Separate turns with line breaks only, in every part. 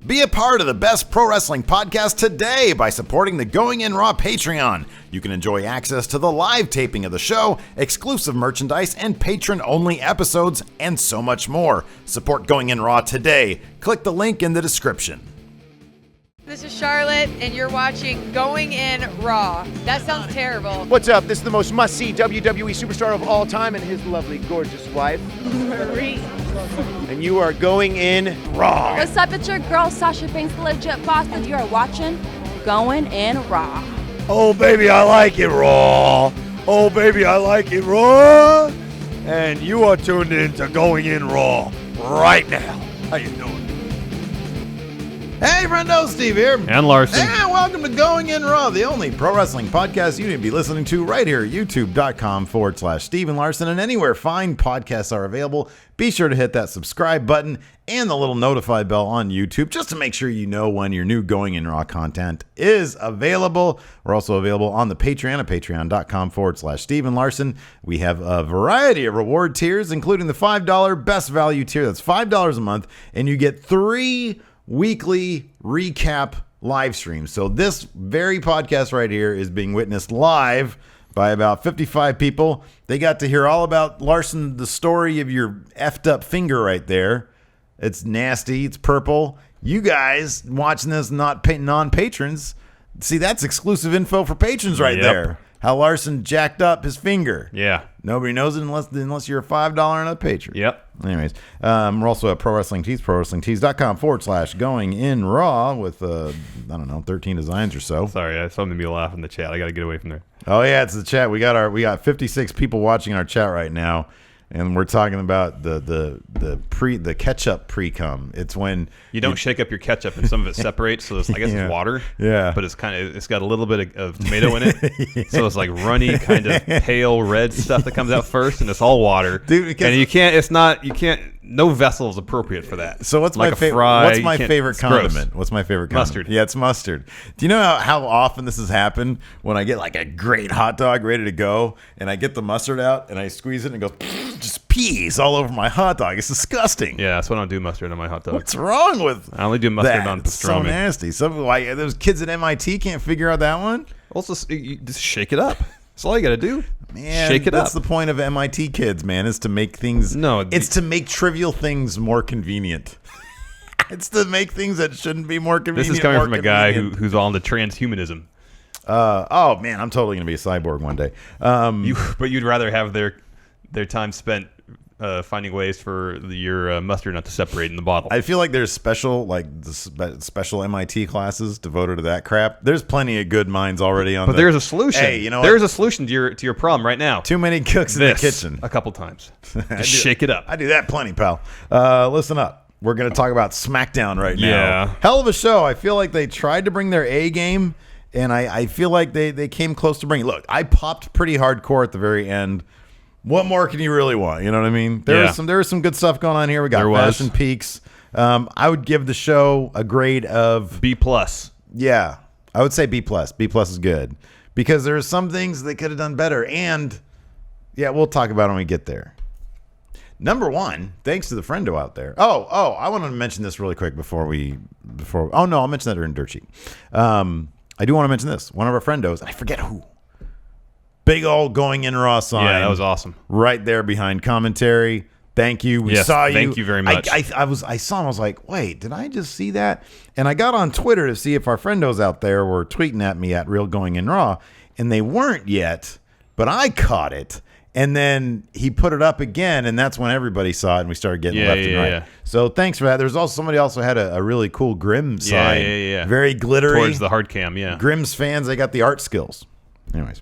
Be a part of the best pro wrestling podcast today by supporting the Going In Raw Patreon. You can enjoy access to the live taping of the show, exclusive merchandise, and patron-only episodes, and so much more. Support Going In Raw today. Click the link in the description.
This is Charlotte, and you're watching Going In Raw. That sounds terrible.
What's up? This is the most must-see WWE superstar of all time and his lovely, gorgeous wife,
Marie.
and you are going in Raw.
What's up? It's your girl, Sasha Banks, the legit boss, and you are watching Going In Raw.
Oh, baby, I like it raw. Oh, baby, I like it raw. And you are tuned in to Going In Raw right now. How you doing?
Hey, friendo, Steve here.
And Larson.
And welcome to Going In Raw, the only pro wrestling podcast you need to be listening to right here at youtube.com/Steven Larson. And anywhere fine podcasts are available, be sure to hit that subscribe button and the little notify bell on YouTube just to make sure you know when your new Going In Raw content is available. We're also available on the Patreon at patreon.com/Steven Larson. We have a variety of reward tiers, including the $5 best value tier. That's $5 a month, and you get 3 weekly recap live streams. So this very podcast right here is being witnessed live by about 55 people. They got to hear all about Larson, the story of your effed up finger right there. It's nasty. It's purple. You guys watching this, not non-patrons, see, that's exclusive info for patrons right there. How Larson jacked up his finger.
Yeah.
Nobody knows it unless you're a $5 and up patron.
Yep.
Anyways, we're also at Pro Wrestling Tees, prowrestlingtees.com/Going In Raw with, 13 designs or so.
Sorry, I saw me laugh in the chat. I got to get away from there.
Oh yeah, it's the chat. We got 56 people watching our chat right now, and we're talking about the ketchup pre-cum. It's when
you don't shake up your ketchup and some of it separates, so I guess it's water.
Yeah.
But it's got a little bit of tomato in it. So it's like runny, kind of pale red stuff that comes out first, and it's all water.
Dude,
and no vessel is appropriate for that.
So what's my favorite? What's my favorite condiment? What's my favorite condiment?
Mustard.
Yeah, it's mustard. Do you know how often this has happened when I get like a great hot dog ready to go, and I get the mustard out and I squeeze it and it goes just peas all over my hot dog. It's disgusting.
Yeah, that's why I don't do mustard on my hot dog.
What's wrong with
I only do mustard on pastrami.
It's so nasty. Those kids at MIT can't figure out that one.
Also, you just shake it up. That's all you got to do.
Man,
shake it up.
That's the point of MIT kids, man, is to make things. No, it's to make trivial things more convenient. It's to make things that shouldn't be more convenient.
This is coming from a guy who's on the transhumanism.
Oh man, I'm totally gonna be a cyborg one day.
But you'd rather have their time spent finding ways for your mustard not to separate in the bottle.
I feel like there's special MIT classes devoted to that crap. There's plenty of good minds already on.
But there's a solution.
Hey, you know
there's a solution to your problem right now.
Too many cooks in the kitchen.
A couple times. Just shake it up.
I do that plenty, pal. Listen up. We're going to talk about Smackdown right now.
Yeah.
Hell of a show. I feel like they tried to bring their A game, and I feel like they came close to bringing. Look, I popped pretty hardcore at the very end. What more can you really want? You know what I mean? There was some good stuff going on here. We got Fashion Peaks. I would give the show a grade of
B+.
Yeah, I would say B+. B+ is good because there are some things they could have done better. And yeah, we'll talk about it when we get there. Number one, thanks to the friendo out there. Oh, I want to mention this really quick before. Oh no, I'll mention that during Dirt Sheet. I do want to mention this. One of our friendos, and I forget who. Big old Going In Raw sign.
Yeah, that was awesome.
Right there behind commentary. Thank you. We saw you.
Thank you very much.
I saw him. I was like, wait, did I just see that? And I got on Twitter to see if our friendos out there were tweeting at me at Real Going In Raw, and they weren't yet, but I caught it. And then he put it up again, and that's when everybody saw it, and we started getting left and right. Yeah. So thanks for that. There's also somebody also had a really cool Grimm sign.
Yeah.
Very glittery.
Towards the hard cam, yeah.
Grimm's fans, they got the art skills. Anyways.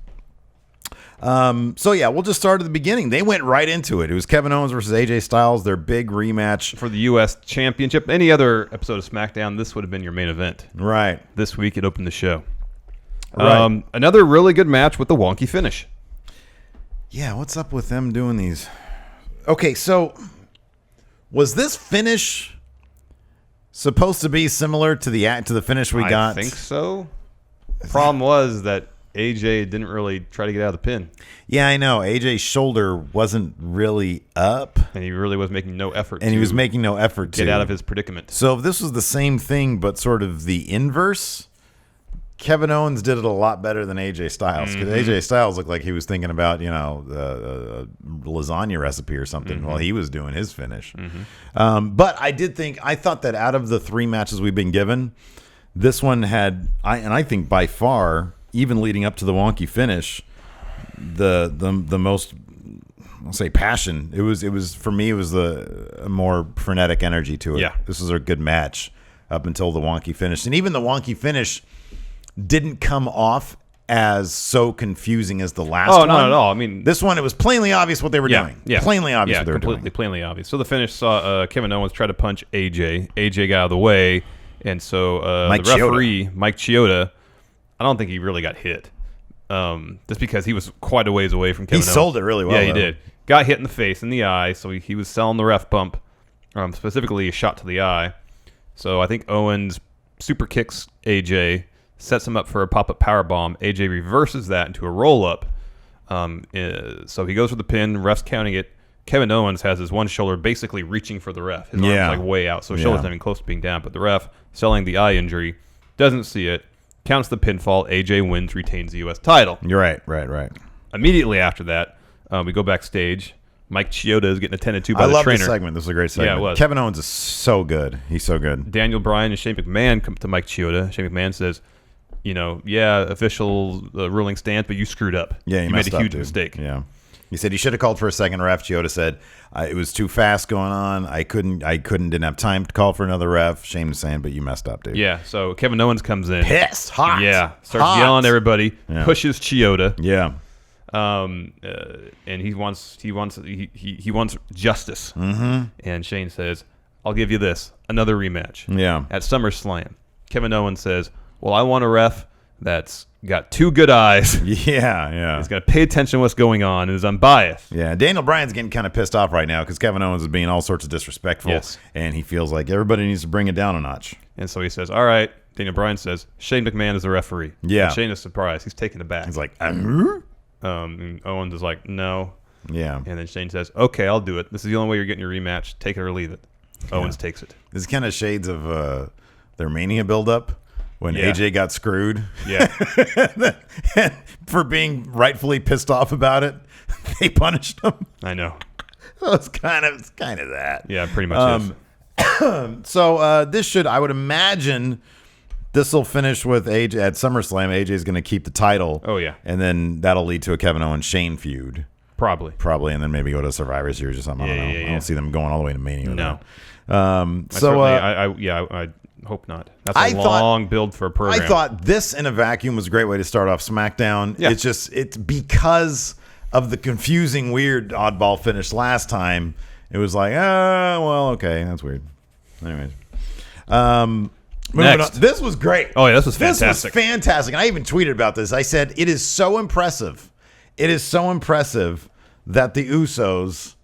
So yeah, we'll just start at the beginning. They went right into it. It was Kevin Owens versus AJ Styles, their big rematch
for the U.S. Championship. Any other episode of SmackDown, this would have been your main event.
Right.
This week it opened the show.
Right.
Another really good match with the wonky finish.
Yeah, what's up with them doing these? Okay, so was this finish supposed to be similar to the finish we got?
I think so. Problem was that AJ didn't really try to get out of the pin.
Yeah, I know. AJ's shoulder wasn't really up.
And he really was making no effort
And he was making no effort to
get out of his predicament.
So if this was the same thing, but sort of the inverse, Kevin Owens did it a lot better than AJ Styles. Because AJ Styles looked like he was thinking about, a lasagna recipe or something while he was doing his finish. But I thought that out of the 3 matches we've been given, this one had, I think by far, even leading up to the wonky finish, the most, I'll say, passion. It was for me. It was a more frenetic energy to it.
Yeah.
This was a good match up until the wonky finish, and even the wonky finish didn't come off as so confusing as the last one.
Oh, not at all. I mean,
this one, it was plainly obvious what they were doing.
Yeah,
plainly obvious what they were
completely
doing.
plainly obvious. So the finish saw Kevin Owens try to punch AJ. AJ got out of the way, and so the referee, Mike Chioda, I don't think he really got hit. Just because he was quite a ways away from Kevin Owens.
He sold it really well.
Yeah, he did. Got hit in the face, in the eye, so he was selling the ref bump, specifically a shot to the eye. So I think Owens super kicks AJ, sets him up for a pop-up powerbomb. AJ reverses that into a roll-up. So he goes for the pin, ref's counting it. Kevin Owens has his one shoulder basically reaching for the ref. His arm's like way out, so his shoulder's not even close to being down. But the ref, selling the eye injury, doesn't see it, counts the pinfall. AJ wins, retains the U.S. title.
You're right.
Immediately after that, we go backstage. Mike Chioda is getting attended to by the trainer.
I love this segment. This was a great segment.
Yeah, it was.
Kevin Owens is so good. He's so good.
Daniel Bryan and Shane McMahon come to Mike Chioda. Shane McMahon says, official ruling stands, but you screwed up.
Yeah,
you made a huge mistake.
Yeah. He said he should have called for a second ref. Chioda said it was too fast going on. I didn't have time to call for another ref. Shane was saying, but you messed up, dude.
Yeah, so Kevin Owens comes in.
Pissed, hot.
Yeah, starts yelling at everybody, pushes Chioda.
Yeah.
And he wants justice. And Shane says, I'll give you this, another rematch.
Yeah.
At SummerSlam. Kevin Owens says, well, I want a ref that's got 2 good eyes.
Yeah.
He's going to pay attention to what's going on and is unbiased.
Yeah, Daniel Bryan's getting kind of pissed off right now because Kevin Owens is being all sorts of disrespectful.
Yes.
And he feels like everybody needs to bring it down a notch.
And so he says, all right. Daniel Bryan says, Shane McMahon is the referee.
Yeah.
And Shane is surprised. He's taken aback.
He's like,
and Owens is like, no.
Yeah.
And then Shane says, okay, I'll do it. This is the only way you're getting your rematch. Take it or leave it. Owens takes it.
This is kind of shades of their Mania buildup when AJ got screwed.
Yeah.
And for being rightfully pissed off about it, they punished him.
I know.
So it's kind of that.
Yeah, pretty much is.
So this should, I would imagine, this will finish with AJ at SummerSlam. AJ is going to keep the title.
Oh, yeah.
And then that'll lead to a Kevin Owens Shane feud.
Probably,
and then maybe go to Survivor Series or something. I don't know. I don't see them going all the way to Mania.
No.
I
hope not. That's a long build for a program.
I thought this in a vacuum was a great way to start off SmackDown.
Yeah.
It's because of the confusing, weird, oddball finish last time. It was like, okay, that's weird. Anyways,
Next.
This was great.
Oh yeah, this was fantastic.
This was fantastic, and I even tweeted about this. I said it is so impressive. It is so impressive that the Usos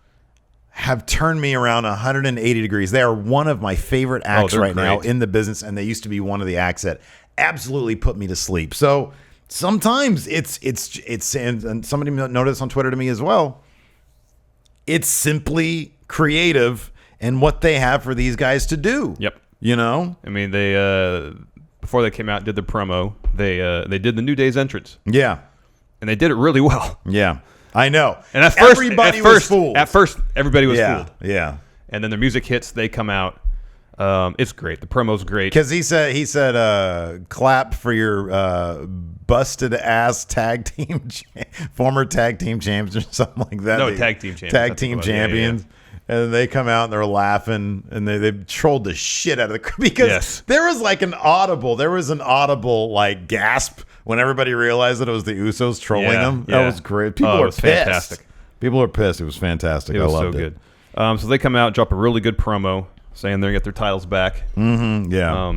have turned me around 180 degrees. They are one of my favorite acts right now in the business, and they used to be one of the acts that absolutely put me to sleep. So sometimes it's and somebody noticed on Twitter to me as well, it's simply creative and what they have for these guys to do.
Yep.
You know?
I mean, they before they came out and did the promo, they did the New Day's entrance.
Yeah.
And they did it really well.
Yeah. I know.
And at first,
everybody was fooled.
At first, everybody was fooled.
Yeah.
And then the music hits, they come out. It's great. The promo's great.
Because he said, clap for your busted ass tag team, former tag team champions or something like that.
No, tag team champions.
Tag team champions. Yeah. And they come out and they're laughing and they trolled the shit out of the because there was an audible like gasp when everybody realized that it was the Usos trolling them. That was great. People were pissed.
Fantastic.
People were pissed. It was fantastic.
It was
I loved
so good. So they come out, drop a really good promo saying they're gonna get their titles back.
Mm-hmm. Yeah.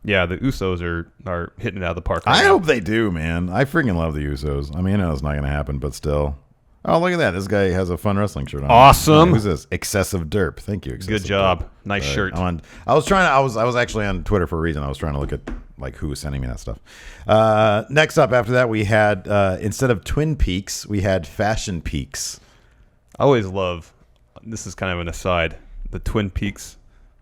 Yeah, the Usos are hitting it out of the park.
I hope they do, man. I freaking love the Usos. I mean, I know it's not gonna happen, but still. Oh, look at that. This guy has a fun wrestling shirt on.
Awesome.
Who's this? Excessive Derp. Thank you.
Good job.
Derp.
Nice shirt.
I was actually on Twitter for a reason. I was trying to look at like who was sending me that stuff. Next up after that, we had, instead of Twin Peaks, we had Fashion Peaks.
I always love, this is kind of an aside, the Twin Peaks,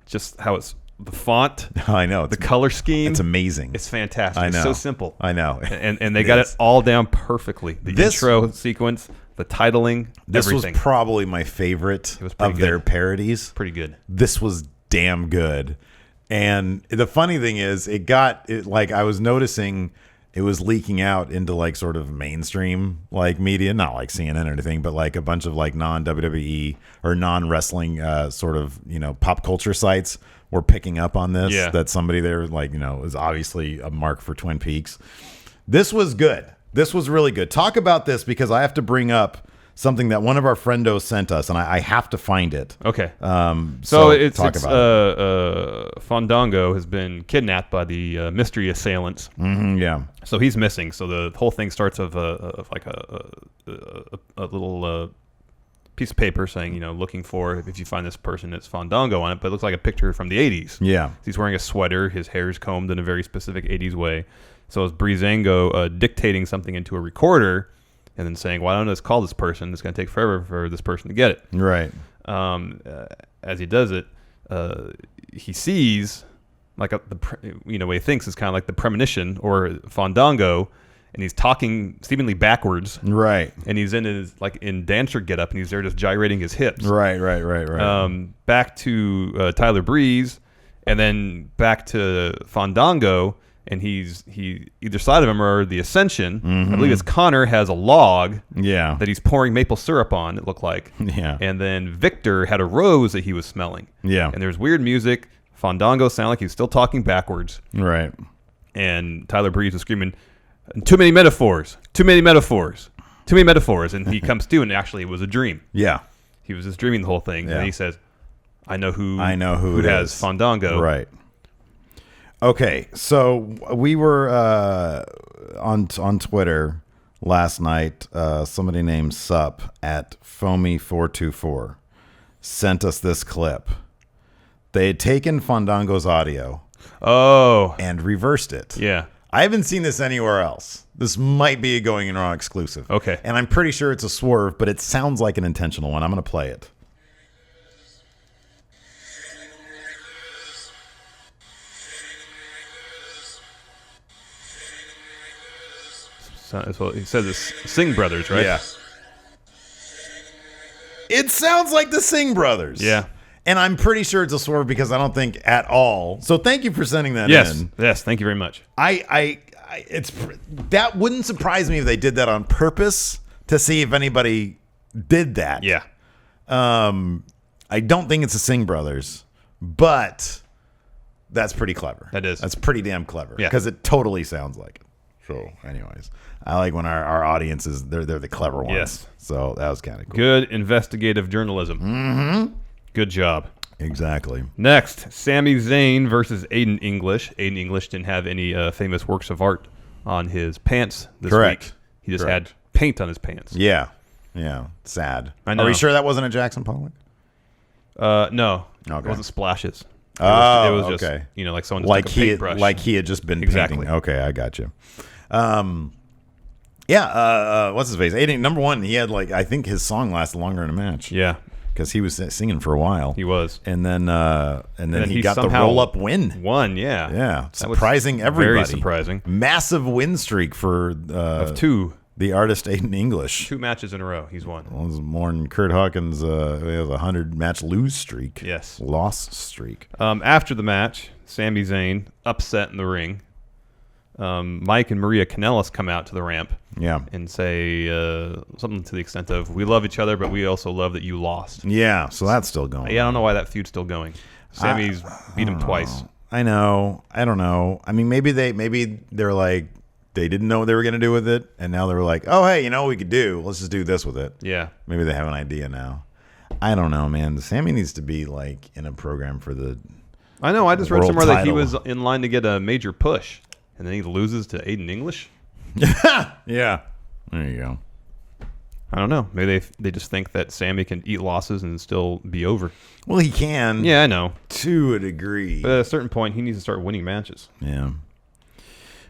just how it's the font.
I know.
The color scheme.
It's amazing.
It's fantastic.
I know.
It's so simple.
I know.
And they got it all down perfectly. The intro sequence, the titling,
this
everything.
was probably my favorite of their parodies.
Pretty good.
This was damn good. And the funny thing is, like I was noticing it was leaking out into like sort of mainstream like media, not like CNN or anything, but like a bunch of like non-WWE or non-wrestling sort of, pop culture sites were picking up on this.
Yeah.
That somebody there like, is obviously a mark for Twin Peaks. This was good. This was really good. Talk about this because I have to bring up something that one of our friendos sent us, and I have to find it.
Okay.
So
it's
talk about it.
Fandango has been kidnapped by the mystery assailants.
Mm-hmm, yeah.
So he's missing. So the whole thing starts of like a little piece of paper saying, looking for, if you find this person, it's Fandango on it, but it looks like a picture from the 80s.
Yeah.
He's wearing a sweater. His hair's combed in a very specific 80s way. So it's Breezango dictating something into a recorder and then saying, well, I don't know, let's call this person. It's going to take forever for this person to get it.
Right.
As he does it, he sees, like, what he thinks is kind of like the premonition or Fandango, and he's talking seemingly backwards.
Right.
And he's in his, like, in dancer getup, and he's there just gyrating his hips.
Right.
Back to Tyler Breeze, and then back to Fandango, and he either side of him are the Ascension.
Mm-hmm.
I believe it's Connor has a log that he's pouring maple syrup on, it looked like.
Yeah.
And then Victor had a rose that he was smelling.
Yeah.
And there's weird music. Fandango sounded like he was still talking backwards.
Right.
And Tyler Breeze was screaming, too many metaphors. Too many metaphors. Too many metaphors. And he comes to, and actually it was a dream.
Yeah.
He was just dreaming the whole thing.
Yeah.
And he says, I know who
it
has
is.
Fandango.
Right. Okay, so we were on Twitter last night. Somebody named Sup at Foamy424 sent us this clip. They had taken Fandango's audio and reversed it.
Yeah.
I haven't seen this anywhere else. This might be a Going In Raw exclusive.
Okay.
And I'm pretty sure it's a swerve, but it sounds like an intentional one. I'm going to play it.
So he says it's Singh Brothers, right?
Yeah. It sounds like the Singh Brothers.
Yeah.
And I'm pretty sure it's a swerve because I don't think at all. So thank you for sending that in.
Yes, thank you very much.
That wouldn't surprise me if they did that on purpose to see if anybody did that.
Yeah.
I don't think it's the Singh Brothers, but that's pretty clever.
That is.
That's pretty damn clever.
Yeah.
Because it totally sounds like it. So, anyways, I like when our audiences, they're the clever ones.
Yes.
So that was kind of cool.
Good investigative journalism. Mm-hmm. Good job.
Exactly.
Next, Sami Zayn versus Aiden English. Aiden English didn't have any famous works of art on his pants this week. He just had paint on his pants.
Yeah. Yeah. Sad.
I know.
Are we sure that wasn't a Jackson Pollock?
No.
Okay.
It wasn't splashes. It
Oh,
was just,
okay.
like someone just
Like
took a paintbrush.
like he had just been
Exactly.
painting. Okay, I got you. What's his face? Aiden, number one, he had I think his song lasted longer in a match.
Yeah.
Because he was singing for a while.
He was.
And then he got the
somehow
roll-up win.
Won, yeah.
Yeah. Surprising everybody.
Very surprising.
Massive win streak for
Of two.
The artist Aiden English.
2 matches in a row, he's won.
Well, it was more than Kurt Hawkins' he has a 100-match lose streak.
Yes.
Loss streak.
After the match, Sami Zayn upset in the ring. Mike and Maria Kanellis come out to the ramp and say something to the extent of, we love each other, but we also love that you lost.
Yeah, so that's still going.
Yeah, I don't know why that feud's still going. Sami's beat him twice.
I know. I don't know. I mean, maybe they're like, they didn't know what they were going to do with it, and now they're like, oh, hey, you know what we could do? Let's just do this with it.
Yeah.
Maybe they have an idea now. I don't know, man. Sami needs to be in a program for the
I know. I just read
world
somewhere that he
title.
was in line to get a major push, and then he loses to Aiden English.
Yeah. There you go.
I don't know. Maybe they just think that Sami can eat losses and still be over.
Well, he can.
Yeah, I know.
To a degree.
But at a certain point, he needs to start winning matches.
Yeah.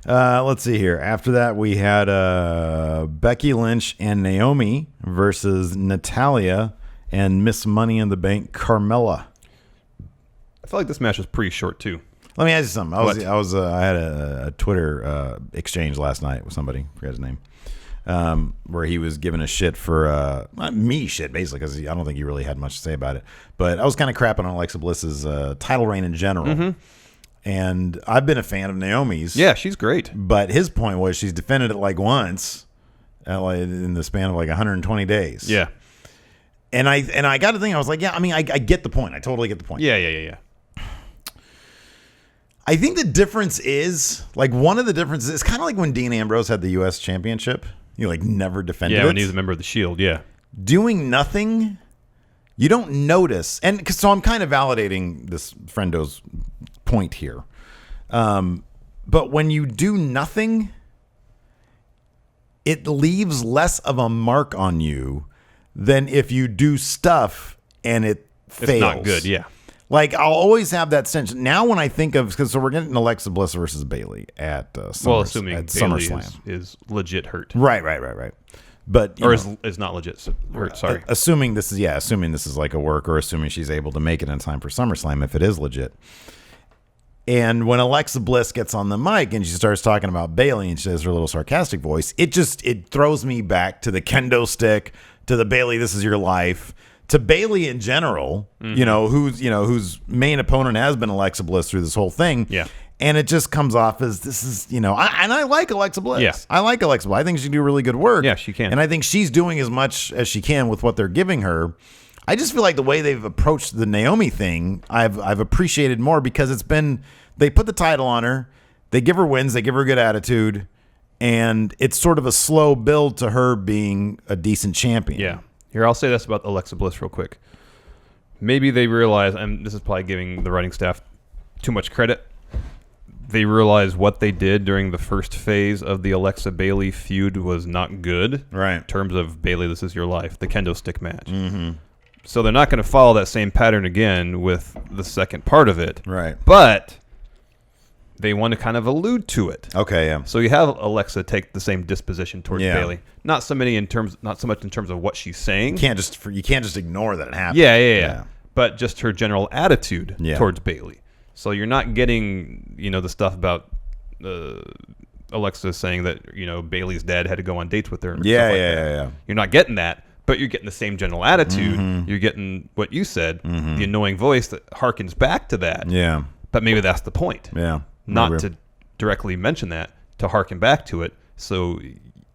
Let's see here. After that, we had Becky Lynch and Naomi versus Natalia and Miss Money in the Bank Carmella.
I feel like this match was pretty short too.
Let me ask you something. I had a Twitter exchange last night with somebody. I forget his name. Where he was giving a shit for not me shit basically, because I don't think he really had much to say about it. But I was kind of crapping on Alexa Bliss's title reign in general. And I've been a fan of Naomi's.
Yeah, she's great.
But his point was she's defended it like once in the span of like 120 days.
Yeah.
And I got to think, I was like, yeah, I mean, I get the point. I totally get the point.
Yeah.
I think the difference is, like, one of the differences is kind of like when Dean Ambrose had the U.S. Championship. You, like, never defended it.
Yeah, when he was a member of the Shield, yeah.
Doing nothing, you don't notice. And so I'm kind of validating this friendo's point here. But when you do nothing, it leaves less of a mark on you than if you do stuff and it fails.
It's not good, yeah.
Like, I'll always have that sense. Now when I think of, because so we're getting Alexa Bliss versus Bayley at
assuming
at
Bayley
SummerSlam.
is legit hurt.
Right. But
is not legit hurt, sorry.
Assuming this is like a work, or assuming she's able to make it in time for SummerSlam if it is legit. And when Alexa Bliss gets on the mic and she starts talking about Bayley and she has her little sarcastic voice, it throws me back to the kendo stick, to the Bayley, this is your life, to Bayley in general, whose main opponent has been Alexa Bliss through this whole thing.
Yeah. And
it just comes off as this is, I like Alexa Bliss.
Yeah.
I like Alexa Bliss. I think she can do really good work.
Yeah, she can.
And I think she's doing as much as she can with what they're giving her. I just feel like the way they've approached the Naomi thing, I've appreciated more, because they put the title on her, they give her wins, they give her a good attitude, and it's sort of a slow build to her being a decent champion.
Yeah. Here, I'll say this about Alexa Bliss real quick. Maybe they realize, and this is probably giving the writing staff too much credit, they realized what they did during the first phase of the Alexa Bayley feud was not good.
Right.
In terms of Bayley, this is your life, the kendo stick match. Mm-hmm. So they're not going to follow that same pattern again with the second part of it.
Right.
But they want to kind of allude to it.
Okay, yeah.
So you have Alexa take the same disposition towards
Yeah.
Bayley. Not so much in terms of what she's saying.
You can't just ignore that it happened.
Yeah. But just her general attitude
Yeah.
towards Bayley. So you're not getting, the stuff about Alexa saying that, Bayley's dad had to go on dates with her. And stuff like that.
Yeah.
You're not getting that, but you're getting the same general attitude. Mm-hmm. You're getting what you said, the annoying voice that harkens back to that.
Yeah.
But maybe that's the point.
Yeah.
Not to directly mention that, to harken back to it. So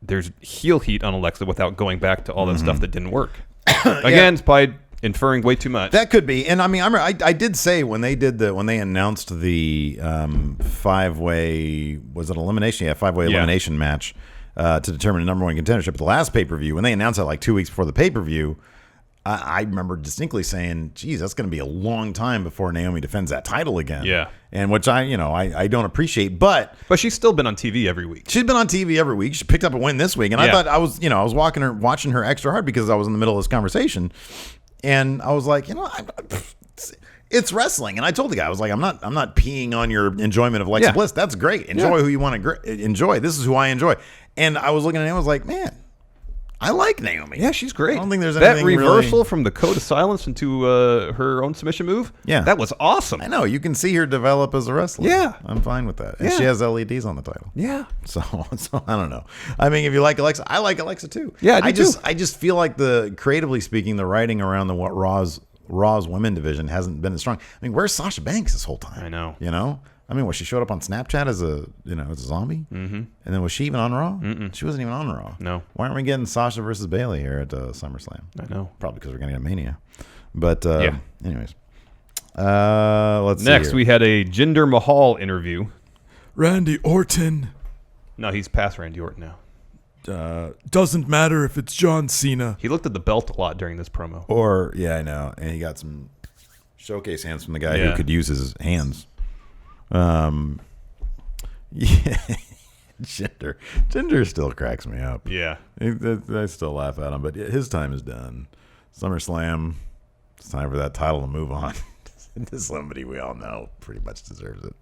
there's heel heat on Alexa without going back to all that stuff that didn't work. Again, it's probably inferring way too much.
That could be. And I mean, I did say when they announced the 5-way, was it elimination? Yeah, 5-way elimination match to determine the number one contendership at the last pay-per-view. When they announced that like 2 weeks before the pay-per-view, I remember distinctly saying, geez, that's going to be a long time before Naomi defends that title again.
Yeah.
And which I don't appreciate, but
she's still been on TV every week.
She's been on TV every week. She picked up a win this week. And I thought I was watching her extra hard because I was in the middle of this conversation. And I was like, it's wrestling. And I told the guy, I was like, I'm not peeing on your enjoyment of Alexa Bliss. That's great. Enjoy who you want to enjoy. This is who I enjoy. And I was looking at him, I was like, man, I like Naomi.
Yeah, she's great.
I don't think there's anything
that reversal
really...
from the code of silence into her own submission move.
Yeah,
that was awesome.
I know, you can see her develop as a wrestler.
Yeah,
I'm fine with that. And she has LEDs on the title.
Yeah.
So I don't know. I mean, if you like Alexa, I like Alexa too.
Yeah,
I just feel like creatively speaking, the writing around the Raw's women division hasn't been as strong. I mean, where's Sasha Banks this whole time?
I know.
I mean, she showed up on Snapchat as a zombie, and then was she even on Raw? She wasn't even on Raw.
No.
Why aren't we getting Sasha versus Bayley here at SummerSlam?
I know.
Probably because we're going to get Mania. But anyways, let's see.
Next, we had a Jinder Mahal interview.
Randy Orton.
No, he's past Randy Orton now.
Doesn't matter if it's John Cena.
He looked at the belt a lot during this promo.
I know, and he got some showcase hands from the guy who could use his hands. Jinder still cracks me up.
Yeah,
I still laugh at him, but his time is done. SummerSlam, it's time for that title to move on. Somebody we all know pretty much deserves it.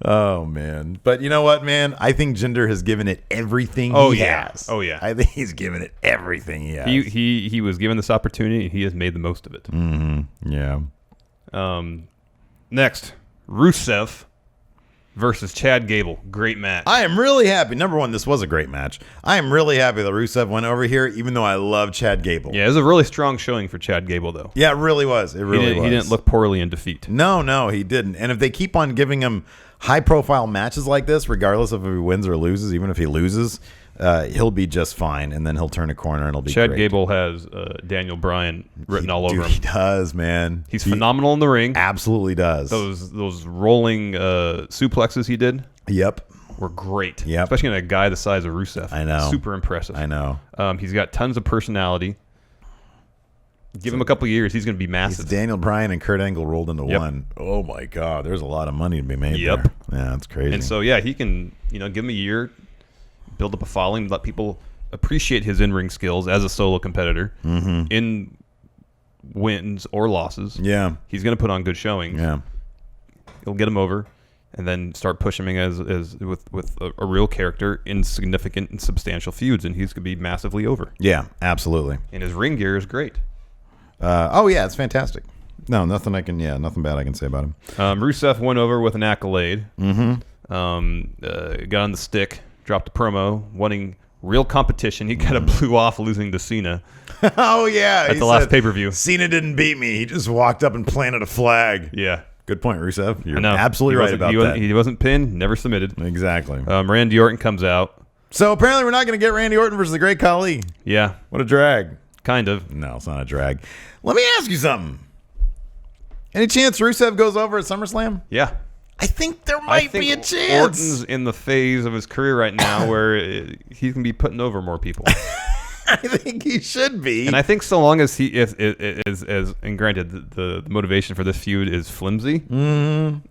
Oh man. But you know what, man? I think Jinder has given it everything he has.
Oh yeah.
I think he's given it everything he has.
He was given this opportunity and he has made the most of it.
Mm-hmm. Yeah.
Next, Rusev versus Chad Gable. Great match.
I am really happy. Number one, this was a great match. I am really happy that Rusev went over here, even though I love Chad Gable.
Yeah, it was a really strong showing for Chad Gable, though.
Yeah, it really was. It really was.
He didn't look poorly in defeat.
No, he didn't. And if they keep on giving him high-profile matches like this, regardless of if he wins or loses, even if he loses, he'll be just fine, and then he'll turn a corner and it'll be
Chad
great.
Gable has Daniel Bryan written all over him.
He does, man.
He's phenomenal in the ring.
Absolutely does.
Those rolling suplexes he did.
Yep.
Were great.
Yep.
Especially in a guy the size of Rusev.
I know.
Super impressive.
I know.
He's got tons of personality. Give him a couple years, he's going to be massive.
It's Daniel Bryan and Kurt Angle rolled into one. Oh my God, there's a lot of money to be made there. Yeah, that's crazy.
And so he can, give him a year, build up a following, let people appreciate his in-ring skills as a solo competitor in wins or losses.
Yeah.
He's going to put on good showings.
Yeah.
He'll get him over and then start pushing him as with a real character in significant and substantial feuds, and he's going to be massively over.
Yeah, absolutely.
And his ring gear is great.
It's fantastic. No, nothing bad I can say about him.
Rusev went over with an accolade. Got on the stick, dropped a promo, wanting real competition. He kind of blew off losing to Cena.
Oh yeah,
at the last pay-per-view.
Cena didn't beat me. He just walked up and planted a flag.
Yeah.
Good point, Rusev. You're absolutely right about that.
He wasn't pinned, never submitted.
Exactly.
Randy Orton comes out.
So apparently we're not going to get Randy Orton versus the Great Khali.
Yeah.
What a drag.
Kind of.
No, it's not a drag. Let me ask you something. Any chance Rusev goes over at SummerSlam?
Yeah.
I think there might be a chance.
Orton's in the phase of his career right now where he can be putting over more people.
I think he should be.
And I think so long as he is and granted the motivation for this feud is flimsy,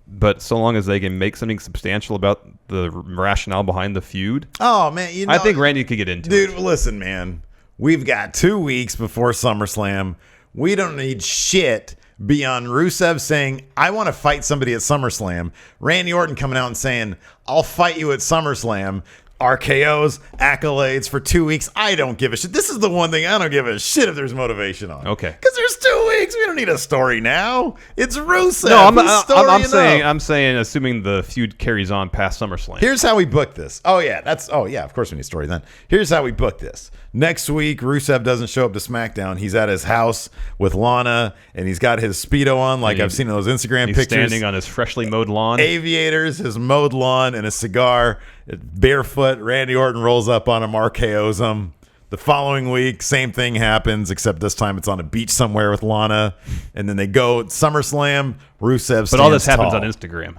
but so long as they can make something substantial about the rationale behind the feud.
Oh man,
I think Randy could get into it.
Dude, listen, man. We've got 2 weeks before SummerSlam. We don't need shit beyond Rusev saying, I want to fight somebody at SummerSlam. Randy Orton coming out and saying, I'll fight you at SummerSlam. RKOs, accolades for 2 weeks. I don't give a shit. This is the one thing I don't give a shit if there's motivation on.
Okay.
Because there's 2 weeks. We don't need a story now. It's Rusev.
No, I'm saying assuming the feud carries on past SummerSlam.
Here's how we book this. Oh yeah, of course we need a story then. Here's how we book this. Next week, Rusev doesn't show up to Smackdown. He's at his house with Lana, and he's got his Speedo on, like I've seen in those Instagram
he's
pictures.
Standing on his freshly mowed lawn.
Aviators, his mowed lawn, and a cigar. Barefoot, Randy Orton rolls up on him, RKOs him. The following week, same thing happens, except this time it's on a beach somewhere with Lana. And then they go SummerSlam, Rusev stands
But all this happens
tall.
on Instagram.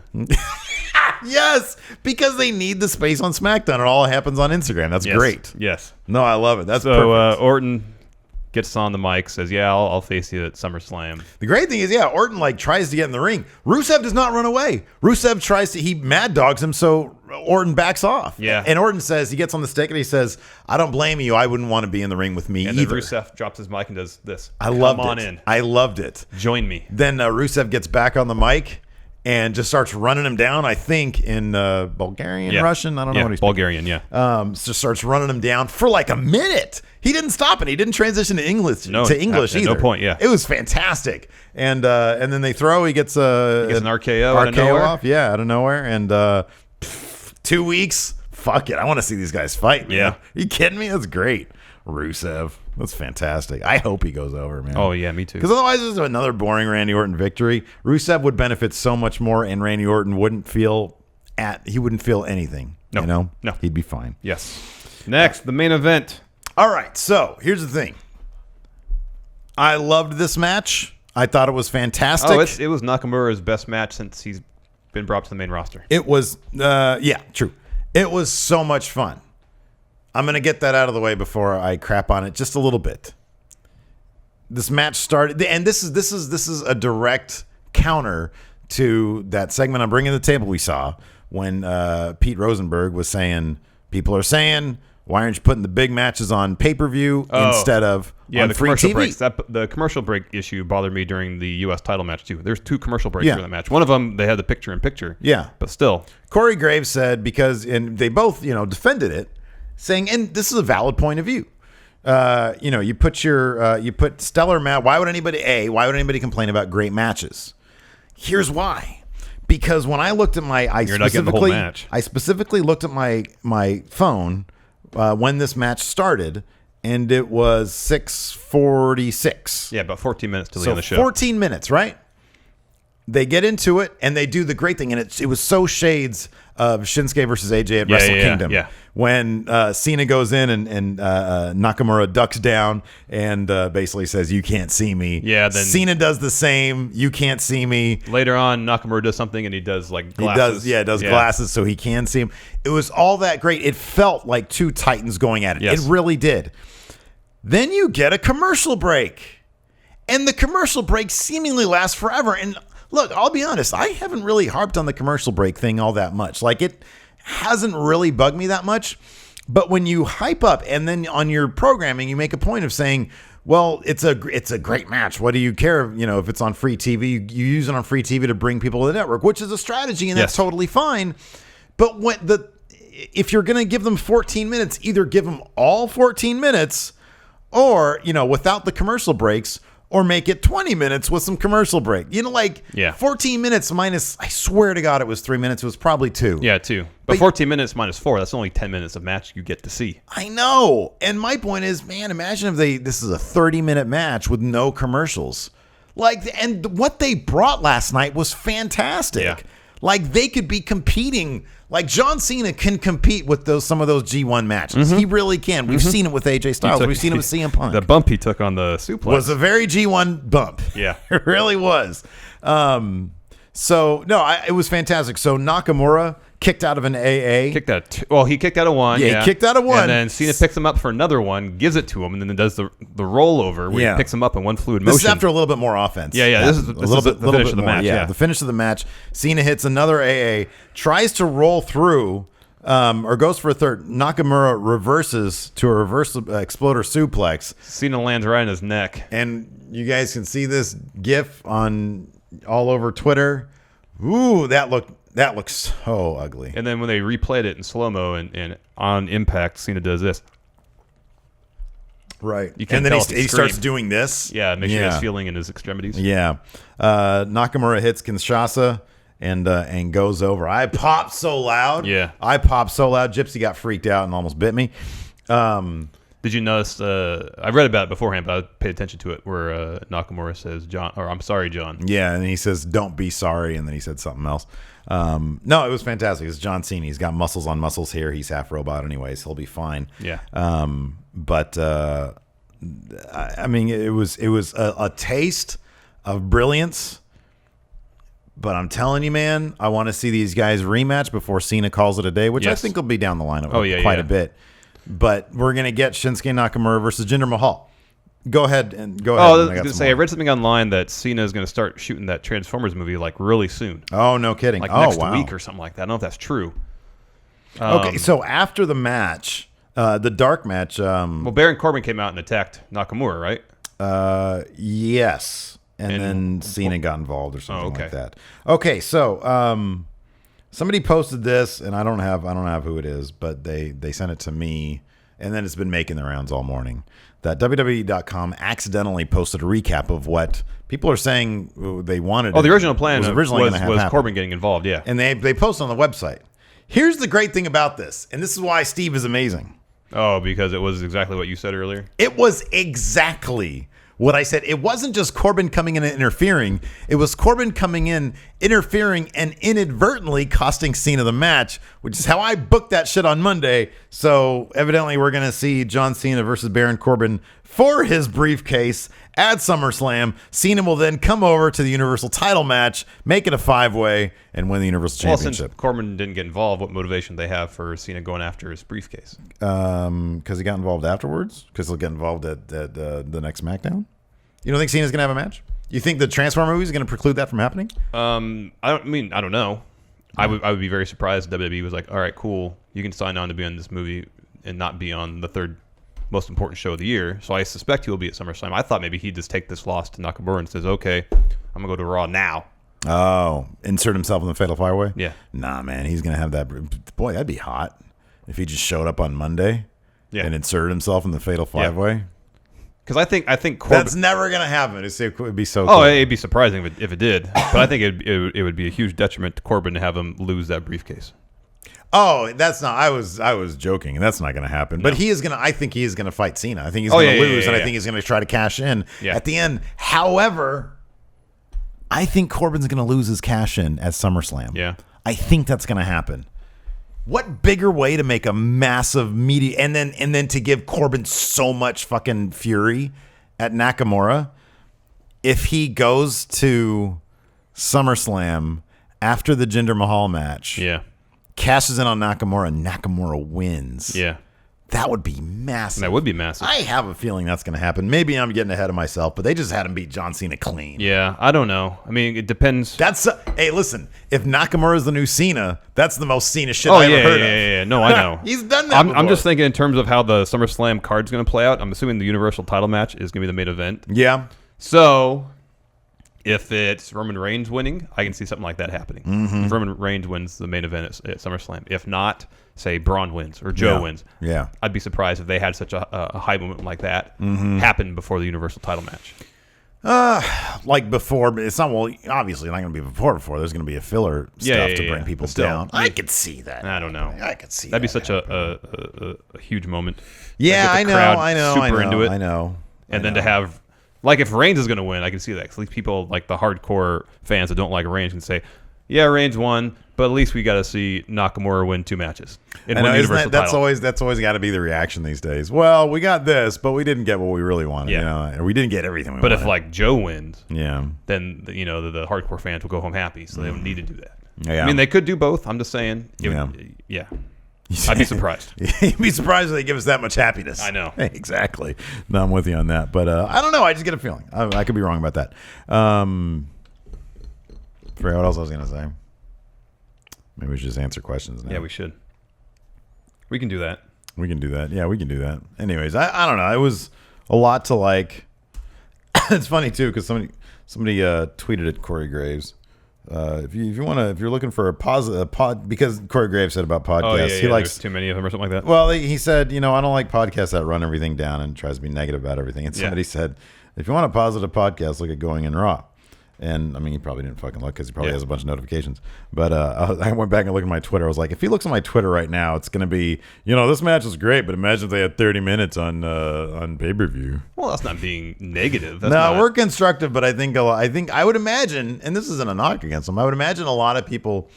Yes, because they need the space on SmackDown. It all happens on Instagram. That's great.
Yes.
No, I love it. That's
so
perfect.
Orton gets on the mic, says, "Yeah, I'll face you at SummerSlam."
The great thing is, Orton tries to get in the ring. Rusev does not run away. Rusev he mad dogs him, so Orton backs off.
Yeah.
And Orton says, he gets on the stick and he says, I don't blame you. I wouldn't want to be in the ring with me
and
either.
And then Rusev drops his mic and does this.
Come
on in.
I loved it.
Join me.
Then Rusev gets back on the mic and just starts running him down, I think, in Bulgarian, Russian. I don't know what he's
Bulgarian,
just starts running him down for like a minute. He didn't stop it. He didn't transition to English either.
No point, yeah.
It was fantastic. And then they throw. He gets an
RKO out of nowhere.
off, out of nowhere. And 2 weeks. Fuck it. I want to see these guys fight, man.
Yeah.
Are you kidding me? That's great. Rusev. That's fantastic. I hope he goes over, man.
Oh, yeah, me too.
Because otherwise, there's another boring Randy Orton victory. Rusev would benefit so much more, and Randy Orton wouldn't feel anything.
No. No.
He'd be fine.
Yes. Next, the main event.
All right, so here's the thing. I loved this match. I thought it was fantastic.
Oh, it was Nakamura's best match since he's been brought to the main roster.
It was, true. It was so much fun. I'm going to get that out of the way before I crap on it just a little bit. This match started, and this is a direct counter to that segment on Bringing the Table we saw when Pete Rosenberg was saying, people are saying, Why aren't you putting the big matches on pay-per-view instead of on
the
free
commercial
TV?
breaks. The commercial break issue bothered me during the U.S. title match too. There's 2 commercial breaks during that match. One of them they had the picture-in-picture.
Yeah,
but still,
Corey Graves said and they both defended it, saying, and this is a valid point of view. You put stellar match. Why would anybody complain about great matches? Here's why. Because when I looked at I specifically looked at my phone when this match started, and it was 6:46.
Yeah, about 14 minutes till the end of the show.
14 minutes, right? They get into it, and they do the great thing, and it was so shades of Shinsuke versus AJ at Wrestle Kingdom.
Yeah.
When Cena goes in and Nakamura ducks down and basically says, "You can't see me."
Yeah. Then
Cena does the same. "You can't see me."
Later on, Nakamura does something, and he does like glasses.
He does glasses so he can see him. It was all that great. It felt like 2 titans going at it.
Yes.
It really did. Then you get a commercial break, and the commercial break seemingly lasts forever. And look, I'll be honest, I haven't really harped on the commercial break thing all that much. Like, it hasn't really bugged me that much. But when you hype up and then on your programming, you make a point of saying, well, it's a great match. What do you care, if it's on free TV? You use it on free TV to bring people to the network, which is a strategy, and that's totally fine. But if you're going to give them 14 minutes, either give them all 14 minutes or, without the commercial breaks, or make it 20 minutes with some commercial break. 14 minutes minus, I swear to God, it was 3 minutes. It was probably 2.
Yeah, 2. But 14 minutes minus 4, that's only 10 minutes of match you get to see.
I know. And my point is, man, imagine if this is a 30-minute match with no commercials. And what they brought last night was fantastic.
Yeah.
They could be competing. John Cena can compete with some of those G1 matches. He really can. We've seen it with AJ Styles. We've seen it with CM Punk.
The bump he took on the suplex
was a very G1 bump.
Yeah.
It really was. It was fantastic. So Nakamura kicked out of an AA.
He kicked out of one.
Yeah, he kicked out of one.
And then Cena picks him up for another one, gives it to him, and then does the rollover where he picks him up in one fluid motion.
This is after a little bit more offense.
Yeah. This is the finish of the match.
Yeah, the finish of the match. Cena hits another AA, tries to roll through, or goes for a third. Nakamura reverses to a reverse exploder suplex.
Cena lands right in his neck.
And you guys can see this GIF on all over Twitter. Ooh, that looks so ugly.
And then when they replayed it in slow-mo and on impact, Cena does this.
Right.
You can't
and then
tell
he starts doing this.
Yeah, it makes you guys feeling in his extremities.
Yeah. Nakamura hits Kinshasa and goes over. I popped so loud.
Yeah.
I popped so loud. Gypsy got freaked out and almost bit me.
Did you notice? I read about it beforehand, but I paid attention to it. Where Nakamura says, "John," or "I'm sorry, John."
Yeah, and he says, "Don't be sorry," and then he said something else. No, it was fantastic. It's John Cena. He's got muscles on muscles here. He's half robot, anyways. He'll be fine.
Yeah.
I mean, it was a taste of brilliance. But I'm telling you, man, I want to see these guys rematch before Cena calls it a day, which I think will be down the line quite a bit. But we're going to get Shinsuke Nakamura versus Jinder Mahal. Go ahead.
I read something online that Cena is going to start shooting that Transformers movie really soon.
Oh, no kidding.
Next week or something like that. I don't know if that's true.
Okay, so after the match, the dark match.
Baron Corbin came out and attacked Nakamura, right?
Yes. And then Cena got involved or something like that. Okay, so somebody posted this, and I don't have who it is, but they sent it to me, and then it's been making the rounds all morning. That WWE.com accidentally posted a recap of what people are saying they wanted.
The original plan was
happen.
Corbin getting involved, yeah.
And they posted on the website. Here's the great thing about this, and this is why Steve is amazing.
Oh, because it was exactly what you said earlier?
It was exactly what I said. It wasn't just Corbin coming in and interfering. It was Corbin coming in, interfering, and inadvertently costing Cena the match, which is how I booked that shit on Monday. So evidently we're going to see John Cena versus Baron Corbin for his briefcase at SummerSlam. Cena will then come over to the Universal title match, make it a 5-way, and win the Universal Championship.
Since Corbin didn't get involved, what motivation they have for Cena going after his briefcase?
Because he got involved afterwards? Because he'll get involved at the next Smackdown? You don't think Cena's going to have a match? You think the Transformer movie is going to preclude that from happening?
I don't know. I would be very surprised if WWE was like, all right, cool, you can sign on to be in this movie and not be on the third most important show of the year. So I suspect he will be at SummerSlam. I thought maybe he'd just take this loss to Nakamura and says, okay, I'm going to go to Raw now.
Oh, insert himself in the Fatal 5-Way?
Yeah.
Nah, man, he's going to have that. Boy, that'd be hot if he just showed up on Monday and inserted himself in the Fatal 5-Way.
Because I think Corbin,
that's never going to happen. It would be so
cool.
Oh,
it'd be surprising if it did. But I think it would be a huge detriment to Corbin to have him lose that briefcase.
Oh, that's not. I was joking. That's not going to happen. But he is going to. I think he is going to fight Cena. I think he's going to lose, and I think he's going to try to cash in at the end. However, I think Corbin's going to lose his cash in at SummerSlam.
Yeah,
I think that's going to happen. What bigger way to make a massive media and then to give Corbin so much fucking fury at Nakamura if he goes to SummerSlam after the Jinder Mahal match.
Yeah.
Cashes in on Nakamura and Nakamura wins.
Yeah.
That would be massive.
That would be massive.
I have a feeling that's going to happen. Maybe I'm getting ahead of myself, but they just had him beat John Cena clean.
Yeah, I don't know. I mean, it depends.
Hey, listen, if Nakamura is the new Cena, that's the most Cena shit I've ever heard of.
Yeah. No, I know.
He's done that before.
I'm just thinking in terms of how the SummerSlam card's going to play out. I'm assuming the Universal title match is going to be the main event.
Yeah.
So if it's Roman Reigns winning, I can see something like that happening. If Roman Reigns wins the main event at SummerSlam. If not, say Braun wins or Joe wins.
Yeah.
I'd be surprised if they had such a high moment like that happen before the Universal title match.
Like before, it's not, well, obviously not going to be before. There's going to be a filler stuff to bring people down. I could see that.
I don't know.
I could see
that'd be such
a
huge moment.
Yeah, I know.
Super into it.
I know.
And then to have, like, if Reigns is going to win, I can see that. 'Cause at least people, like the hardcore fans that don't like Reigns, can say, yeah, Reigns won, but at least we got to see Nakamura win 2 matches.
And that's always got to be the reaction these days. Well, we got this, but we didn't get what we really wanted.
Yeah.
Or we didn't get everything we
wanted. But if, like, Joe wins, then, the hardcore fans will go home happy, so they don't need to do that.
Yeah.
I mean, they could do both. I'm just saying. Yeah. I'd be surprised.
You'd be surprised if they give us that much happiness.
I know.
Exactly. No, I'm with you on that. But I don't know. I just get a feeling. I could be wrong about that. Forgot what else I was going to say. Maybe we should just answer questions now.
Yeah, we should. We can do that.
We can do that. Yeah, we can do that. Anyways, I don't know. It was a lot to like. It's funny too because somebody tweeted at Corey Graves. If you're looking for a positive pod, because Corey Graves said about podcasts, he likes
too many of them or something like that.
Well, he said, I don't like podcasts that run everything down and tries to be negative about everything. And somebody said, if you want a positive podcast, look at Going in Raw. And I mean, he probably didn't fucking look because he probably has a bunch of notifications. But I went back and looked at my Twitter. I was like, if he looks at my Twitter right now, it's going to be, this match is great, but imagine if they had 30 minutes on pay-per-view.
Well, that's not being negative.
We're constructive, but I think I would imagine, and this isn't a knock against them, I would imagine a lot of people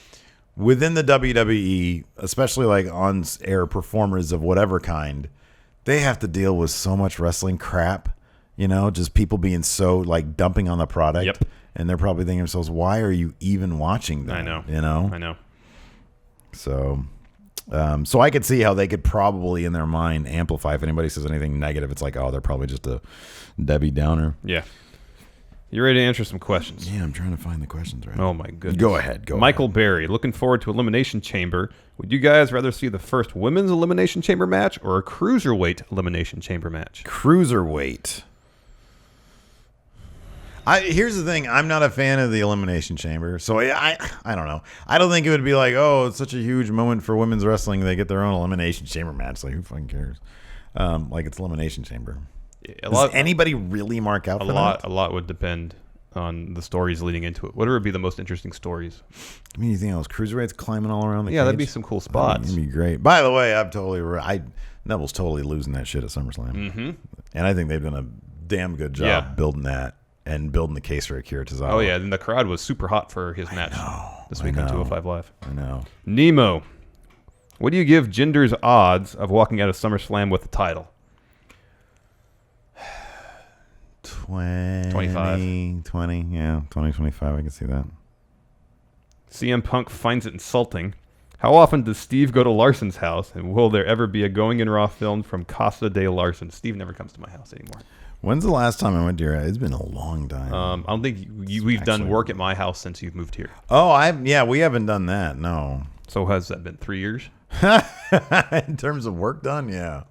within the WWE, especially like on-air performers of whatever kind, they have to deal with so much wrestling crap, just people being so like dumping on the product.
Yep.
And they're probably thinking to themselves, why are you even watching that?
I know.
I know.
So
I could see how they could probably in their mind amplify if anybody says anything negative. It's like, oh, they're probably just a Debbie Downer.
Yeah. You ready to answer some questions?
Yeah, I'm trying to find the questions right.
Oh, my goodness.
Go ahead.
Michael Berry, looking forward to Elimination Chamber. Would you guys rather see the first women's Elimination Chamber match or a Cruiserweight Elimination Chamber match?
Cruiserweight. Here's the thing. I'm not a fan of the Elimination Chamber, so I don't know. I don't think it would be like, oh, it's such a huge moment for women's wrestling. They get their own Elimination Chamber match. Like, who fucking cares? Like, it's Elimination Chamber. Does anybody really mark out for that?
A lot would depend on the stories leading into it. What would be the most interesting stories?
I mean, you think those cruiserweights climbing all around the cage?
That'd be some cool spots.
That'd be great. By the way, Neville's totally losing that shit at SummerSlam.
Mm-hmm.
And I think they've done a damn good job building that. And building the case for Akira Tozawa.
Oh, yeah. And the crowd was super hot for his match this week on 205 Live.
I know.
Nemo, what do you give Jinder's odds of walking out of SummerSlam with the title?
25. 20, yeah. 20, 25. I can see that.
CM Punk finds it insulting. How often does Steve go to Larson's house? And will there ever be a Going in Raw film from Costa de Larson? Steve never comes to my house anymore.
When's the last time I went to your house? It's been a long time.
I don't think we've done work at my house since you've moved here.
Oh, we haven't done that. No.
So has that been 3 years?
In terms of work done, yeah.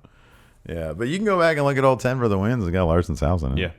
Yeah, but you can go back and look at all 10 for the wins. It's got Larson's house in it.
Yeah.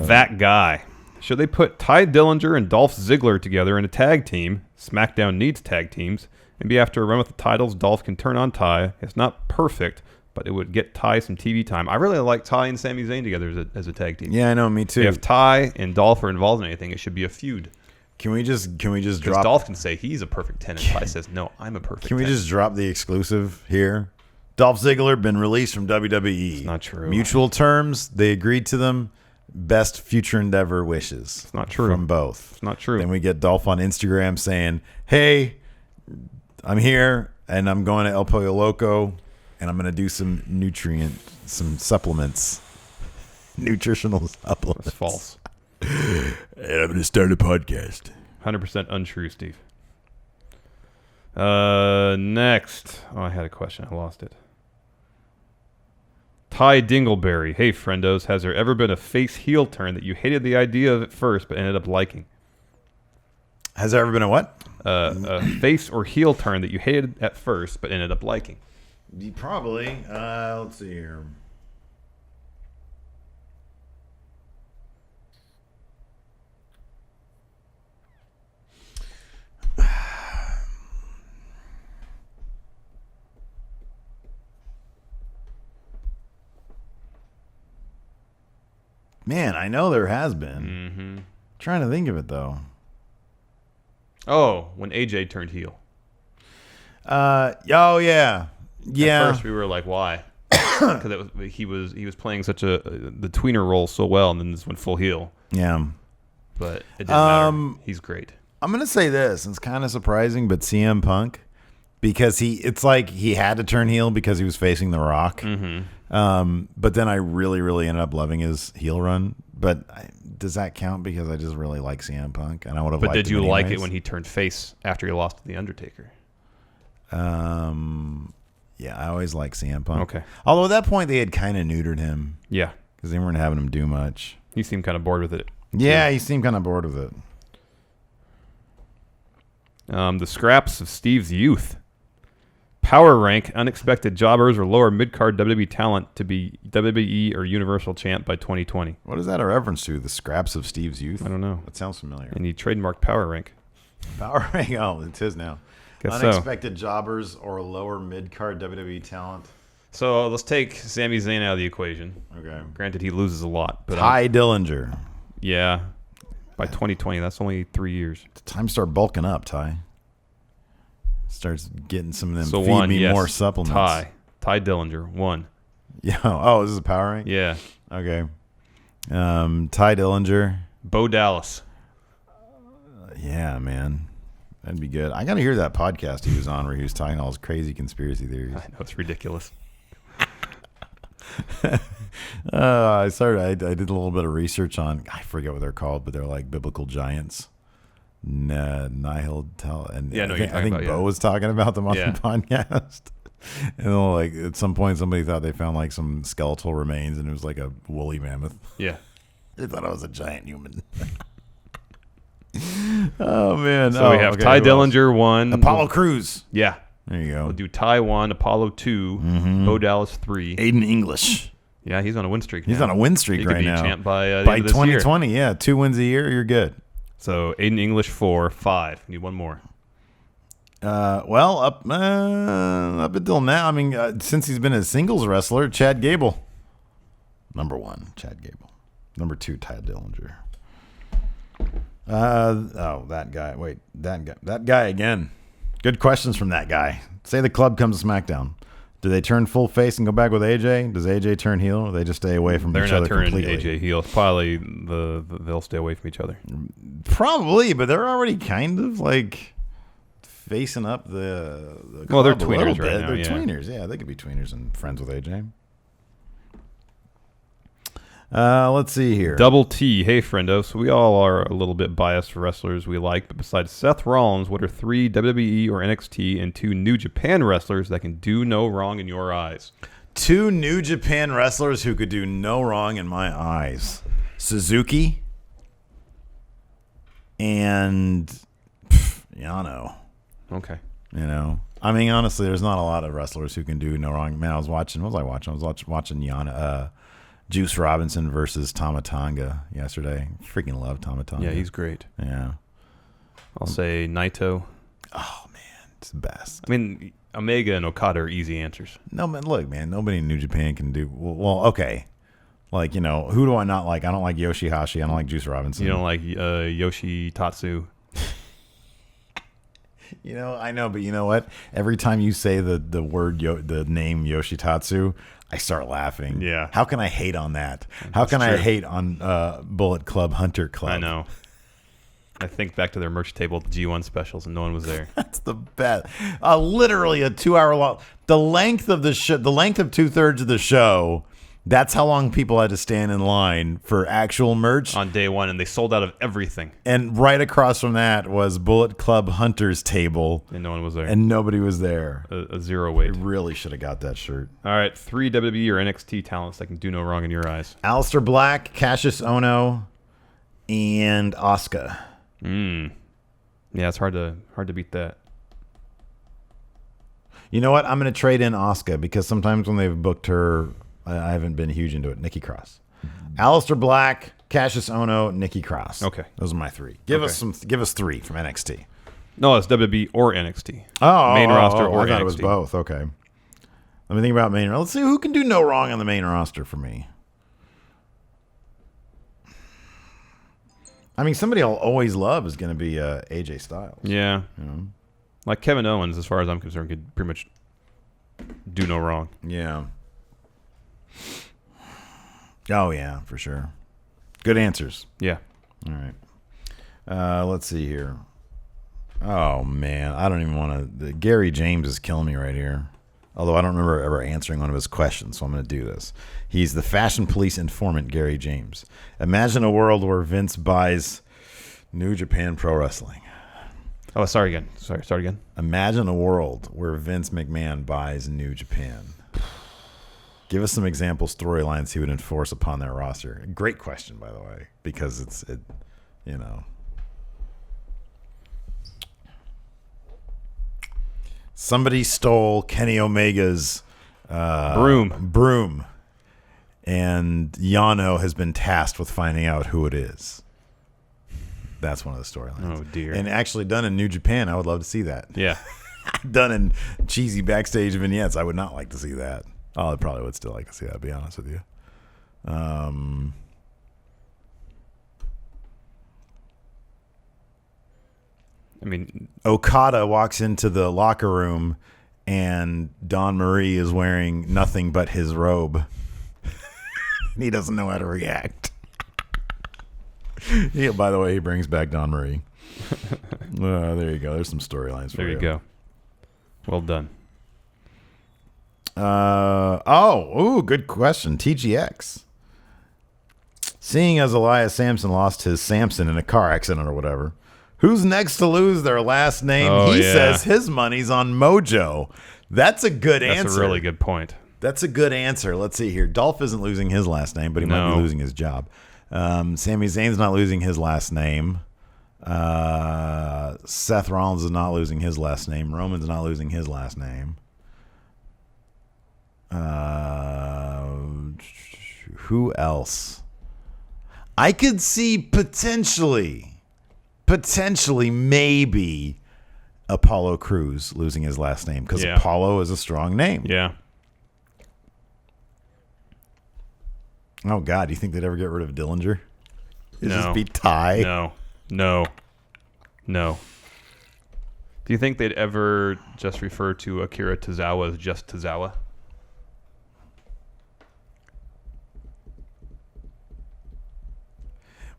That guy. Should they put Ty Dillinger and Dolph Ziggler together in a tag team? SmackDown needs tag teams. Maybe after a run with the titles, Dolph can turn on Ty. It's not perfect, but it would get Ty some TV time. I really like Ty and Sami Zayn together as a tag team.
Yeah, I know, me too.
If Ty and Dolph are involved in anything, it should be a feud.
Can we just
Because
drop?
Dolph can say he's a perfect 10, and Ty says, no, I'm a perfect 10.
Can we just drop the exclusive here? Dolph Ziggler been released from WWE.
It's not true.
Mutual terms. They agreed to them. Best future endeavor wishes.
It's not true.
From both.
It's not true.
Then we get Dolph on Instagram saying, "Hey, I'm here and I'm going to El Pollo Loco and I'm going to do some supplements, nutritional supplements."
That's false.
And I'm going to start a podcast.
100% untrue, Steve. Next. Oh, I had a question. I lost it. Ty Dingleberry. Hey, friendos. Has there ever been a face heel turn that you hated the idea of at first but ended up liking?
Has there ever been a what?
A face or heel turn that you hated at first but ended up liking?
Probably. Let's see here. Man, I know there has been.
Mm-hmm.
Trying to think of it though.
Oh, when AJ turned heel.
Oh yeah. Yeah.
At first we were like, why? Because he was playing such the tweener role so well, and then this went full heel.
Yeah.
But it didn't matter. He's great.
I'm gonna say this. It's kind of surprising, but CM Punk, because it's like he had to turn heel because he was facing The Rock.
Mm-hmm.
But then I really, really ended up loving his heel run. But does that count? Because I just really like CM Punk, and I would have.
But
liked
did you
him
like
anyways.
it when he turned face after he lost to The Undertaker?
Yeah, I always liked CM Punk.
Okay.
Although at that point they had kind of neutered him.
Yeah.
Because they weren't having him do much.
He seemed kind of bored with it.
Yeah, he seemed kind of bored with it.
The scraps of Steve's youth. Power rank unexpected jobbers or lower mid-card WWE talent to be WWE or Universal Champ by 2020.
What is that a reference to? The scraps of Steve's youth?
I don't know.
That sounds familiar.
And he trademarked Power rank.
Power rank. Oh, it's his now.
Guess so.
Unexpected jobbers or lower mid-card WWE talent.
So let's take Sami Zayn out of the equation.
Okay.
Granted, he loses a lot. But
Ty Dillinger.
yeah. By 2020, that's only 3 years.
It's time to start bulking up, Ty. Starts getting some of them.
So
Feed
one,
me
yes.
more supplements.
Ty Dillinger, 1.
Yeah. Oh, this is a power rank?
Yeah.
Okay. Ty Dillinger.
Bo Dallas.
Yeah, man. That'd be good. I got to hear that podcast he was on where he was talking all his crazy conspiracy theories.
I know, it's ridiculous.
I did a little bit of research on, I forget what they're called, but they're like biblical giants. Nihil Tel, and
Yeah, I know
I
what you're
think
talking about,
Bo
yeah.
was talking about them on
Yeah.
the podcast. And then, like at some point, somebody thought they found like some skeletal remains, and it was like a woolly mammoth.
Yeah.
They thought it was a giant human. Oh man!
So we have Ty Dillinger, 1.
Apollo Crews.
Yeah.
There you go.
We'll do Ty 1, Apollo 2, Bo Dallas 3.
Aiden English.
Yeah, he's on a win streak
He's
now.
on a win streak
He
right
could be
now.
champ by the
By
end of this year.
2020, yeah, 2 wins a year, you're good.
So Aiden English 4, 5. We need one more.
Well, up until now, I mean, since he's been a singles wrestler, Chad Gable. Number 1, Chad Gable. Number 2, Ty Dillinger. That guy. Wait, that guy again. Good questions from that guy. Say the club comes to SmackDown. Do they turn full face and go back with AJ? Does AJ turn heel, or they just stay away from
They're
each
not
other
turning
completely?
AJ heel. Probably they'll stay away from each other.
Probably, but they're already kind of like facing up the
Well, they're
club a little
tweeners right
bit.
now,
They're
yeah.
tweeners, yeah. They could be tweeners and friends with AJ. Let's see here.
Double T. Hey, friendo. So we all are a little bit biased for wrestlers we like, but besides Seth Rollins, what are 3 WWE or NXT and 2 New Japan wrestlers that can do no wrong in your eyes?
2 New Japan wrestlers who could do no wrong in my eyes. Suzuki and Yano.
Okay.
You know, I mean, honestly, there's not a lot of wrestlers who can do no wrong. Man, I was watching. What was I watching? I was watching Juice Robinson versus Tama Tonga yesterday. Freaking love Tama Tonga.
Yeah, he's great.
Yeah.
I'll say Naito.
Oh man, it's the best.
I mean, Omega and Okada are easy answers.
No, man, look, man, nobody in New Japan can do well. Okay, like who do I not like? I don't like Yoshihashi. I don't like Juice Robinson.
You don't like Yoshi Tatsu.
I know, but you know what? Every time you say the name Yoshitatsu, I start laughing.
Yeah.
How can I hate on that? How can I hate on Bullet Club, Hunter Club?
I know. I think back to their merch table at the G1 specials, and no one was there.
That's the best. Literally a 2-hour long. The length of the show, the length of 2/3 of the show. That's how long people had to stand in line for actual merch
On day one, and they sold out of everything.
And right across from that was Bullet Club Hunter's table,
And no one was there.
and nobody was there.
A zero weight.
I really should have got that shirt.
All right, 3 WWE or NXT talents that can do no wrong in your eyes.
Aleister Black, Cassius Ohno, and Asuka.
Yeah, it's hard to beat that.
You know what? I'm going to trade in Asuka because sometimes when they've booked her, I haven't been huge into it. Nikki Cross. Aleister Black, Cassius Ohno, Nikki Cross.
Okay.
Those are my 3. Give us 3 from NXT.
No, it's WWE or NXT.
Oh,
Main roster or
I thought
NXT.
it was both. Okay. Let me think about main. Let's see who can do no wrong on the main roster for me. I mean, somebody I'll always love is going to be AJ Styles.
Yeah. Like Kevin Owens, as far as I'm concerned, could pretty much do no wrong.
Yeah. Oh, yeah, for sure. Good answers.
Yeah.
All right. Let's see here. Oh, man. I don't even want to. Gary James is killing me right here. Although I don't remember ever answering one of his questions, so I'm going to do this. He's the fashion police informant, Gary James. Imagine a world where Vince buys New Japan Pro Wrestling.
Oh, sorry again. Start again.
Imagine a world where Vince McMahon buys New Japan. Give us some example storylines he would enforce upon their roster. Great question, by the way, because it's somebody stole Kenny Omega's broom, and Yano has been tasked with finding out who it is. That's one of the storylines.
Oh, dear.
And actually done in New Japan, I would love to see that.
Yeah.
Done in cheesy backstage vignettes, I would not like to see that. Oh, I probably would still like to see that, to be honest with you. I
mean,
Okada walks into the locker room and Don Marie is wearing nothing but his robe. He doesn't know how to react. Yeah, by the way, he brings back Don Marie. There you go. There's some storylines for you.
there you go. Well done.
Good question. TGX. Seeing as Elias Sampson lost his Samson in a car accident or whatever, who's next to lose their last name?
Oh,
He
yeah.
says his money's on Mojo. That's a good answer.
That's a really good point.
That's a good answer. Let's see here. Dolph isn't losing his last name, but he might be losing his job. Sami Zayn's not losing his last name. Seth Rollins is not losing his last name. Roman's not losing his last name. Who else? I could see potentially maybe Apollo Crews losing his last name because
Yeah.
Apollo is a strong name.
Yeah.
Oh God, do you think they'd ever get rid of Dillinger? It'd
No.
just be Ty.
No. Do you think they'd ever just refer to Akira Tozawa as just Tozawa?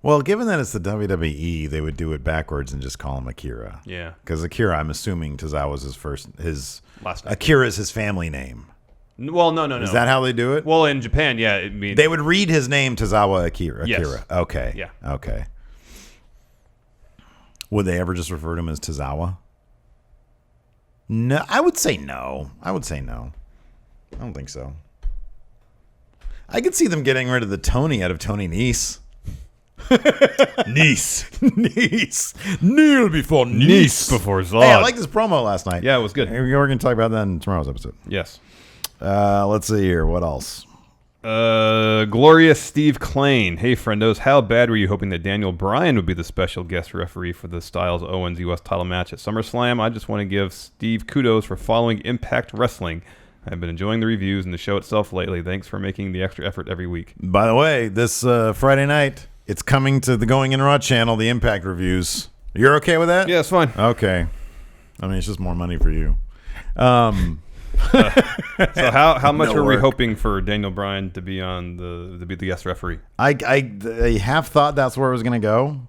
Well, given that it's the WWE, they would do it backwards and just call him Akira.
Yeah.
Because Akira, I'm assuming Tozawa's his
Last name.
Akira is his family name.
Well, no.
Is that how they do it?
Well, in Japan, yeah. I mean,
They would read his name Tozawa Akira.
Yes.
Okay.
Yeah.
Okay. Would they ever just refer to him as Tozawa? No, I would say no. I don't think so. I could see them getting rid of the Tony out of Tony Nese.
Nice.
Nice. Kneel before
Nice
Nice.
before Zod.
Hey, I like this promo last night.
Yeah, it was good.
We're going to talk about that in tomorrow's episode.
Yes.
Let's see here. What else?
Glorious Steve Klain. Hey, friendos. How bad were you hoping that Daniel Bryan would be the special guest referee for the Styles-Owens U.S. title match at SummerSlam? I just want to give Steve kudos for following Impact Wrestling. I've been enjoying the reviews and the show itself lately. Thanks for making the extra effort every week.
By the way, this Friday night, it's coming to the Going In Raw channel, the Impact reviews. You're okay with that?
Yeah, it's fine.
Okay. I mean, it's just more money for you.
So how much
No
were we
work.
hoping for Daniel Bryan to be on to be the guest referee?
I half thought that's where it was going to go.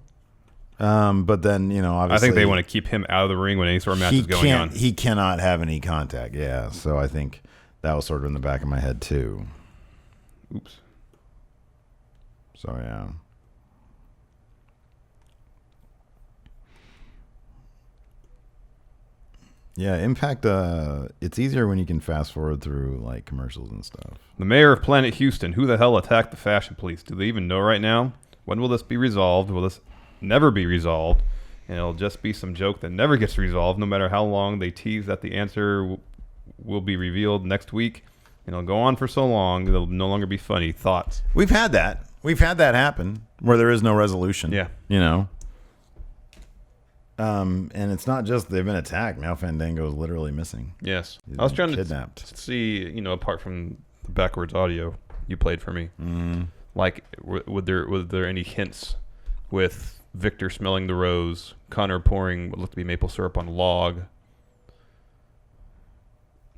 But then, obviously.
I think they want to keep him out of the ring when any sort of match is going on.
He cannot have any contact. Yeah. So I think that was sort of in the back of my head, too.
Oops.
So, yeah. Yeah, Impact, it's easier when you can fast forward through like commercials and stuff.
The mayor of Planet Houston. Who the hell attacked the fashion police? Do they even know right now? When will this be resolved? Will this never be resolved? And it'll just be some joke that never gets resolved, no matter how long they tease that the answer will be revealed next week. And it'll go on for so long, it'll no longer be funny. Thoughts?
We've had that. We've had that happen where there is no resolution.
Yeah.
And it's not just they've been attacked. Now Fandango is literally missing.
Yes.
He's
I was
been
trying
kidnapped.
to see, apart from the backwards audio you played for me, like, would there any hints with Victor smelling the rose, Connor pouring what looked to be maple syrup on a log?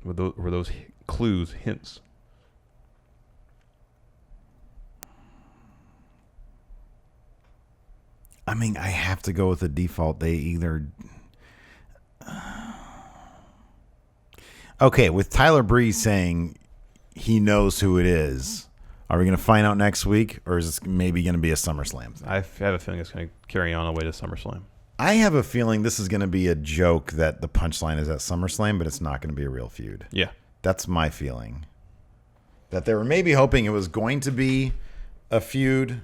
Were those clues, hints?
I mean, I have to go with the default. They either... Okay, with Tyler Breeze saying he knows who it is, are we going to find out next week, or is this maybe going to be a SummerSlam thing?
I have a feeling it's going to carry on away to SummerSlam.
I have a feeling this is going to be a joke that the punchline is at SummerSlam, but it's not going to be a real feud.
Yeah.
That's my feeling. That they were maybe hoping it was going to be a feud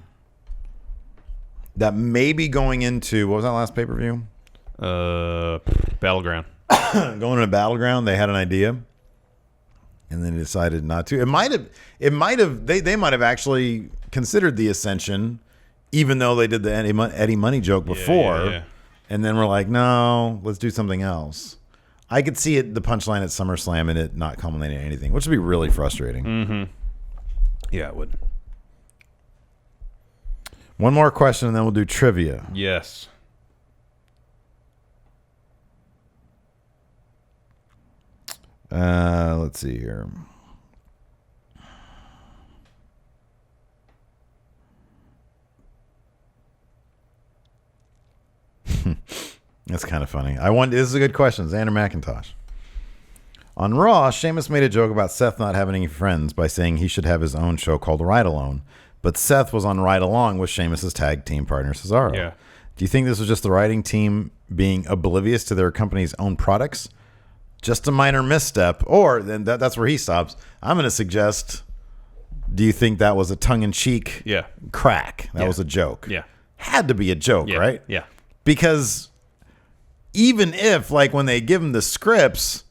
that may be going into, what was that last pay-per-view?
Battleground.
Going into Battleground, they had an idea, and then they decided not to. They might have actually considered the Ascension, even though they did the Eddie Money joke before,
Yeah.
and then we're like, no, let's do something else. I could see the punchline at SummerSlam and it not culminating in anything, which would be really frustrating.
Mm-hmm. Yeah, it would.
One more question, and then we'll do trivia.
Yes.
Let's see here. That's kind of funny. This is a good question. Xander McIntosh. On Raw, Sheamus made a joke about Seth not having any friends by saying he should have his own show called Ride Alone. But Seth was on Ride Along with Sheamus' tag team partner Cesaro.
Yeah.
Do you think this was just the writing team being oblivious to their company's own products? Just a minor misstep? Or, then that's where he stops. I'm going to suggest, do you think that was a tongue-in-cheek crack? That was a joke.
Yeah.
Had to be a joke, right?
Yeah.
Because even if, like, when they give him the scripts,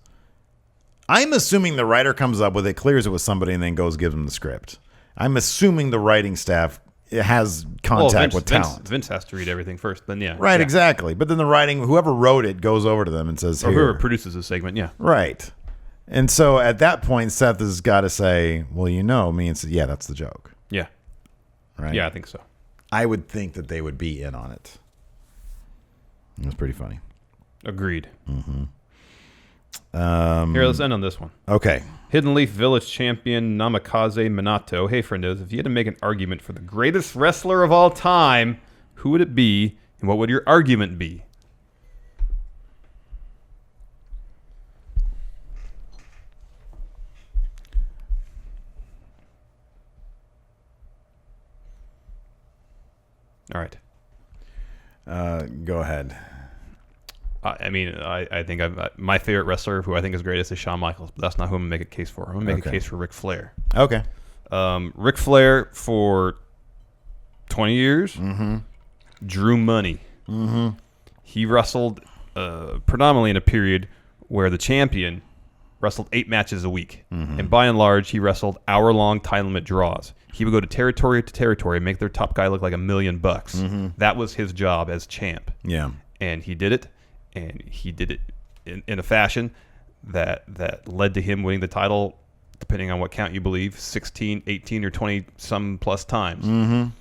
I'm assuming the writer comes up with it, clears it with somebody, and then gives him the script. I'm assuming the writing staff has contact with talent.
Vince has to read everything first, then
Right, exactly. But then the writing, whoever wrote it goes over to them and says,
or
here.
whoever produces the segment,
Right. And so at that point, Seth has got to say, well, me, and say, yeah, that's the joke.
Yeah.
Right?
Yeah, I think so.
I would think that they would be in on it. It was pretty funny.
Agreed.
Mm-hmm.
Here, let's end on this one.
Okay.
Hidden Leaf Village champion Namikaze Minato. Hey, friendos, if you had to make an argument for the greatest wrestler of all time, who would it be, and what would your argument be? All right.
Go ahead.
I think my favorite wrestler, who I think is greatest, is Shawn Michaels, but that's not who I'm going to make a case for. I'm going to make a case for Ric Flair.
Okay.
Ric Flair for 20 years, Drew Money. He wrestled predominantly in a period where the champion wrestled 8 matches a week. And by and large, he wrestled hour-long time limit draws. He would go to territory and make their top guy look like $1 million. That was his job as champ.
Yeah.
And he did it. And he did it in a fashion that led to him winning the title, depending on what count you believe, 16, 18, or 20-some plus times.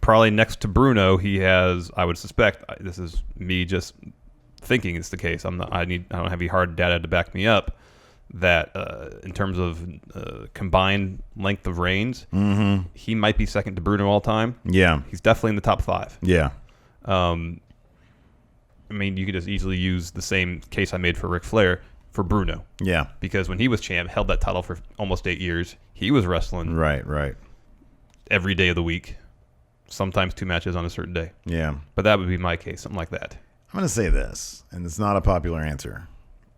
Probably next to Bruno, he has, I would suspect, this is me just thinking it's the case. I don't have any hard data to back me up, that in terms of combined length of reigns, he might be second to Bruno all time.
Yeah.
He's definitely in the top 5.
Yeah.
I mean, you could just easily use the same case I made for Ric Flair for Bruno.
Yeah.
Because when he was champ, held that title for almost 8 years, he was wrestling
Right.
every day of the week, sometimes 2 matches on a certain day.
Yeah.
But that would be my case, something like that.
I'm going to say this, and it's not a popular answer,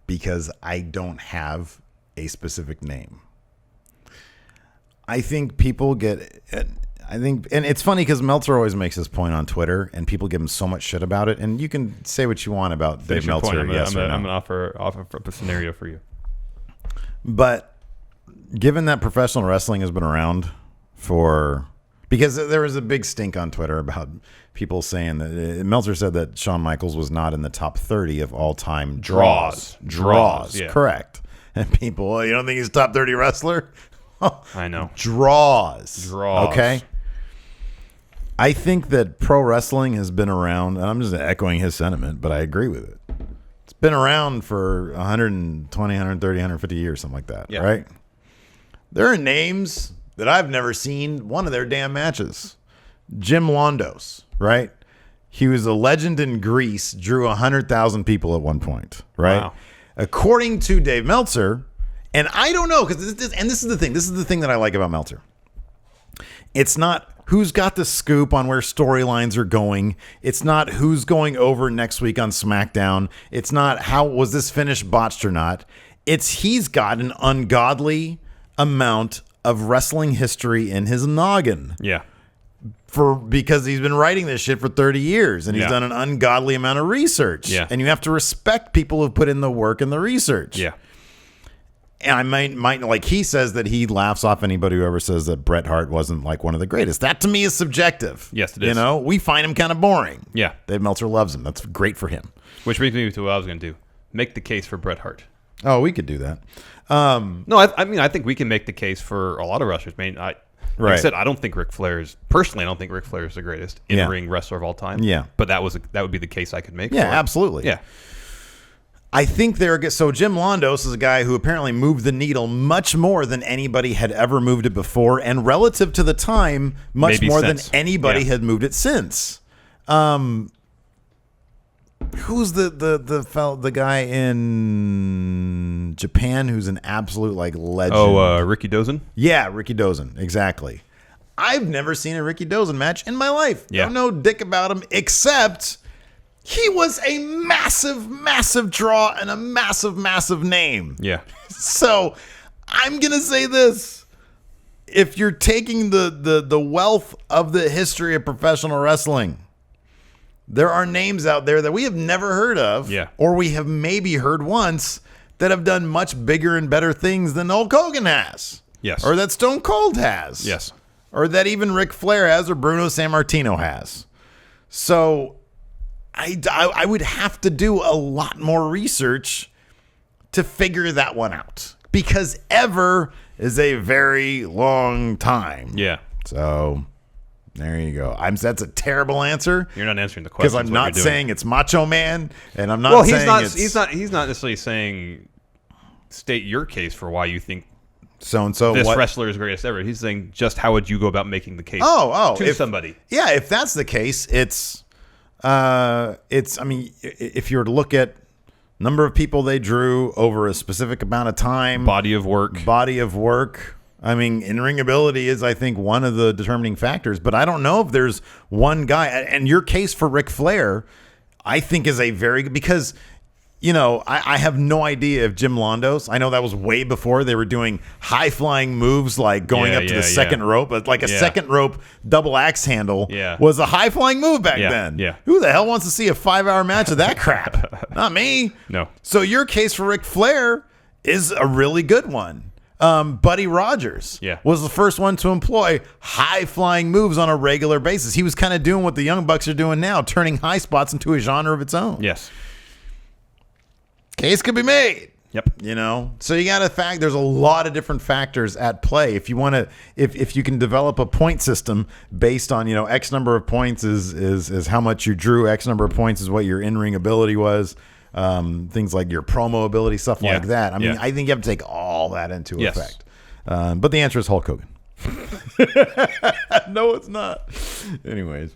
because I don't have a specific name. I think people get... and it's funny because Meltzer always makes this point on Twitter, and people give him so much shit about it. And you can say what you want about Dave Meltzer.
I'm
yes or no.
going to offer up a scenario for you.
But given that professional wrestling has been around for... Because there was a big stink on Twitter about people saying that... Meltzer said that Shawn Michaels was not in the top 30 of all-time draws.
Yeah.
Correct. And people, well, you don't think he's a top 30 wrestler?
I know.
Draws. Okay? I think that pro wrestling has been around, and I'm just echoing his sentiment, but I agree with it. It's been around for 120, 130, 150 years, something like that, right? There are names that I've never seen one of their damn matches. Jim Londos, right? He was a legend in Greece, drew 100,000 people at one point, right?
Wow.
According to Dave Meltzer, and I don't know, because this is the thing that I like about Meltzer. It's not who's got the scoop on where storylines are going. It's not who's going over next week on SmackDown. It's not how was this finish botched or not. It's he's got an ungodly amount of wrestling history in his noggin.
Yeah.
Because he's been writing this shit for 30 years and he's done an ungodly amount of research.
Yeah.
And you have to respect people who've put in the work and the research.
Yeah.
And I might like he says that he laughs off anybody who ever says that Bret Hart wasn't like one of the greatest. That to me is subjective.
Yes, it is.
You know, we find him kind of boring.
Yeah.
Dave Meltzer loves him. That's great for him.
Which brings me to what I was going to do. Make the case for Bret Hart.
Oh, we could do that.
No, I mean, I think we can make the case for a lot of wrestlers. I mean, like I said, I don't think Ric Flair is the greatest in-ring wrestler of all time.
Yeah.
But that would be the case I could make.
Yeah,
for it.
absolutely.
Yeah.
I think so Jim Londos is a guy who apparently moved the needle much more than anybody had ever moved it before, and relative to the time, much
Maybe
more
since.
than anybody had moved it since. Who's the guy in Japan who's an absolute like legend?
Oh, Ricky Dozen?
Yeah, Ricky Dozen, exactly. I've never seen a Ricky Dozen match in my life.
Yeah.
Don't know dick about him, except he was a massive, massive draw and a massive, massive name.
Yeah.
So I'm going to say this. If you're taking the wealth of the history of professional wrestling, there are names out there that we have never heard of, or we have maybe heard once, that have done much bigger and better things than Hulk Hogan has.
Yes.
Or that Stone Cold has.
Yes.
Or that even Ric Flair has or Bruno Sammartino has. So I would have to do a lot more research to figure that one out. Because ever is a very long time.
Yeah.
So there you go. That's a terrible answer.
You're not answering the question.
Because I'm not saying it's Macho Man, and I'm not
well,
saying
he's not necessarily saying state your case for why you think
so-and-so
this wrestler is greatest ever. He's saying just how would you go about making the case to somebody.
Yeah, if that's the case, it's I mean, if you were to look at number of people they drew over a specific amount of time, body of work. I mean, in-ring ability is, I think, one of the determining factors. But I don't know if there's one guy. And your case for Ric Flair, I think, is a very good, because I have no idea if Jim Londos, I know that was way before they were doing high-flying moves like going up to the second rope, but like a second rope double axe handle was a high-flying move back then.
Yeah.
Who the hell wants to see a 5-hour match of that crap? Not me.
No.
So your case for Ric Flair is a really good one. Buddy Rogers was the first one to employ high-flying moves on a regular basis. He was kind of doing what the Young Bucks are doing now, turning high spots into a genre of its own.
Yes.
Case could be made.
Yep.
So you got to there's a lot of different factors at play. If you want to, if you can develop a point system based on, X number of points is how much you drew, X number of points is what your in-ring ability was. Things like your promo ability, stuff like that. I mean, I think you have to take all that into effect. But the answer is Hulk Hogan. No, it's not. Anyways,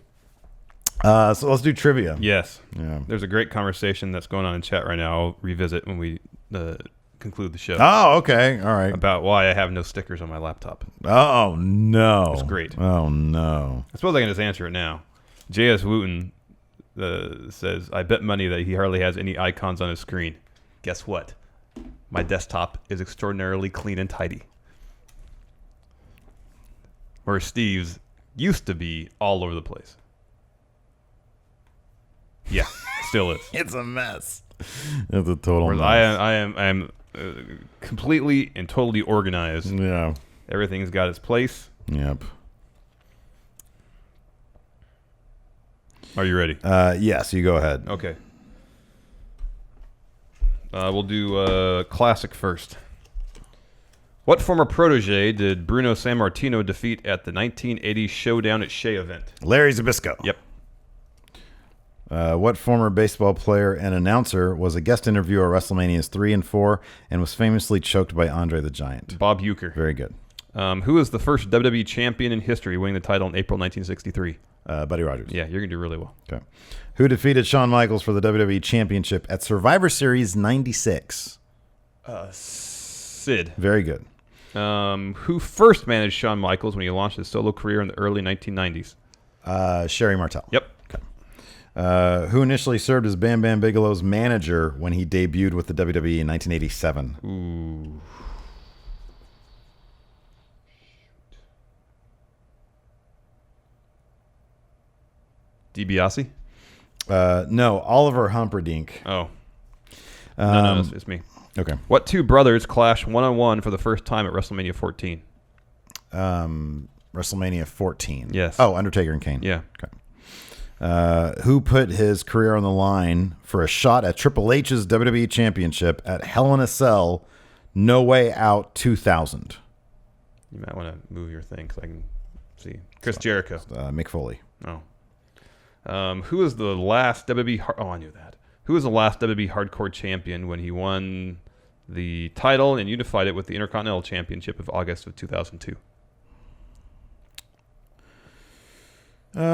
so let's do trivia.
Yes.
Yeah.
There's a great conversation that's going on in chat right now. I'll revisit when we conclude the show.
Oh, okay. All right.
About why I have no stickers on my laptop.
Oh, no.
It's great.
Oh, no.
I suppose I can just answer it now. J.S. Wooten says, I bet money that he hardly has any icons on his screen. Guess what? My desktop is extraordinarily clean and tidy. Where Steve's used to be all over the place. Yeah, still is.
It's a mess. It's a total mess.
I am completely and totally organized.
Yeah.
Everything's got its place.
Yep.
Are you ready?
Yes, you go ahead.
Okay. We'll do classic first. What former protege did Bruno Sammartino defeat at the 1980 Showdown at Shea event?
Larry Zbyszko.
Yep.
What former baseball player and announcer was a guest interviewer at WrestleManias 3 and 4 and was famously choked by Andre the Giant?
Bob Uecker.
Very good.
Who is the first WWE champion in history, winning the title in April 1963?
Buddy Rogers.
Yeah, you're going to do really well.
Okay. Who defeated Shawn Michaels for the WWE Championship at Survivor Series 96?
Sid.
Very good.
Who first managed Shawn Michaels when he launched his solo career in the early 1990s?
Sherry Martel.
Yep.
Okay. Who initially served as Bam Bam Bigelow's manager when he debuted with the WWE in 1987?
Ooh. DiBiase?
No, Oliver Humperdinck.
Oh. No, it's me.
Okay.
What two brothers clashed one-on-one for the first time at WrestleMania 14?
WrestleMania 14.
Yes.
Oh, Undertaker and Kane.
Yeah.
Okay. Who put his career on the line for a shot at Triple H's WWE Championship at Hell in a Cell, No Way Out 2000?
You might want to move your thing so I can see. Chris Jericho.
Mick Foley.
Oh. Who was the last WWE... I knew that. Who was the last WWE Hardcore Champion when he won the title and unified it with the Intercontinental Championship of August of 2002?
I'll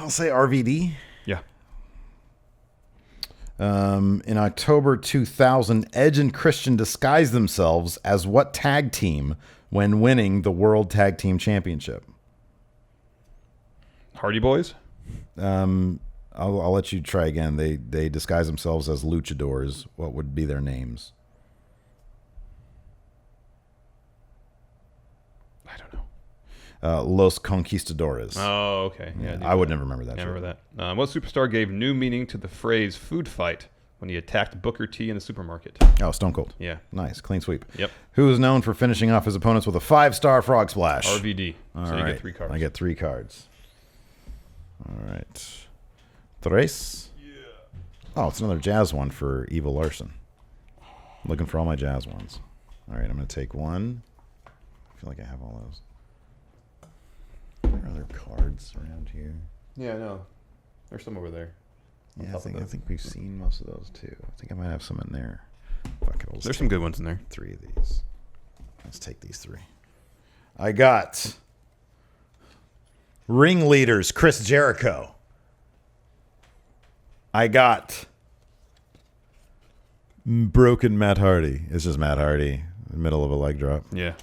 say RVD.
Yeah.
In October 2000, Edge and Christian disguised themselves as what tag team when winning the World Tag Team Championship?
Hardy Boys?
I'll let you try again. They disguise themselves as luchadors. What would be their names?
I don't know.
Los Conquistadores.
Oh, okay. Yeah,
I would never remember that.
I remember that. What superstar gave new meaning to the phrase food fight when he attacked Booker T in the supermarket?
Oh, Stone Cold.
Yeah.
Nice. Clean sweep.
Yep.
Who is known for finishing off his opponents with a 5-star frog splash?
RVD.
All
so
right.
you get 3 cards.
I get 3 cards. All right. Tres? Yeah. Oh, it's another jazz one for Evil Larson. Looking for all my jazz ones. All right, I'm going to take one. I feel like I have all those. Are there other cards around here?
Yeah, I know. There's some over there.
Yeah, I think we've seen most of those too. I think I might have some in there. Fuck it,
There's some good ones in there.
3 of these. Let's take these 3. I got ringleaders Chris Jericho. I got broken Matt Hardy. It's just Matt Hardy in the middle of a leg drop.
Yeah.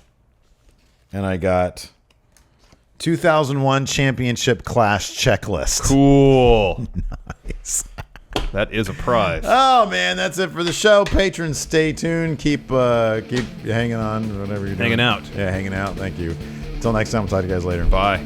And I got 2001 Championship Clash checklist.
Cool.
Nice.
That is a prize.
Oh man, that's it for the show. Patrons, stay tuned. Keep hanging on, whatever you're doing.
Hanging out.
Yeah, hanging out. Thank you. Until next time, we'll talk to you guys later.
Bye.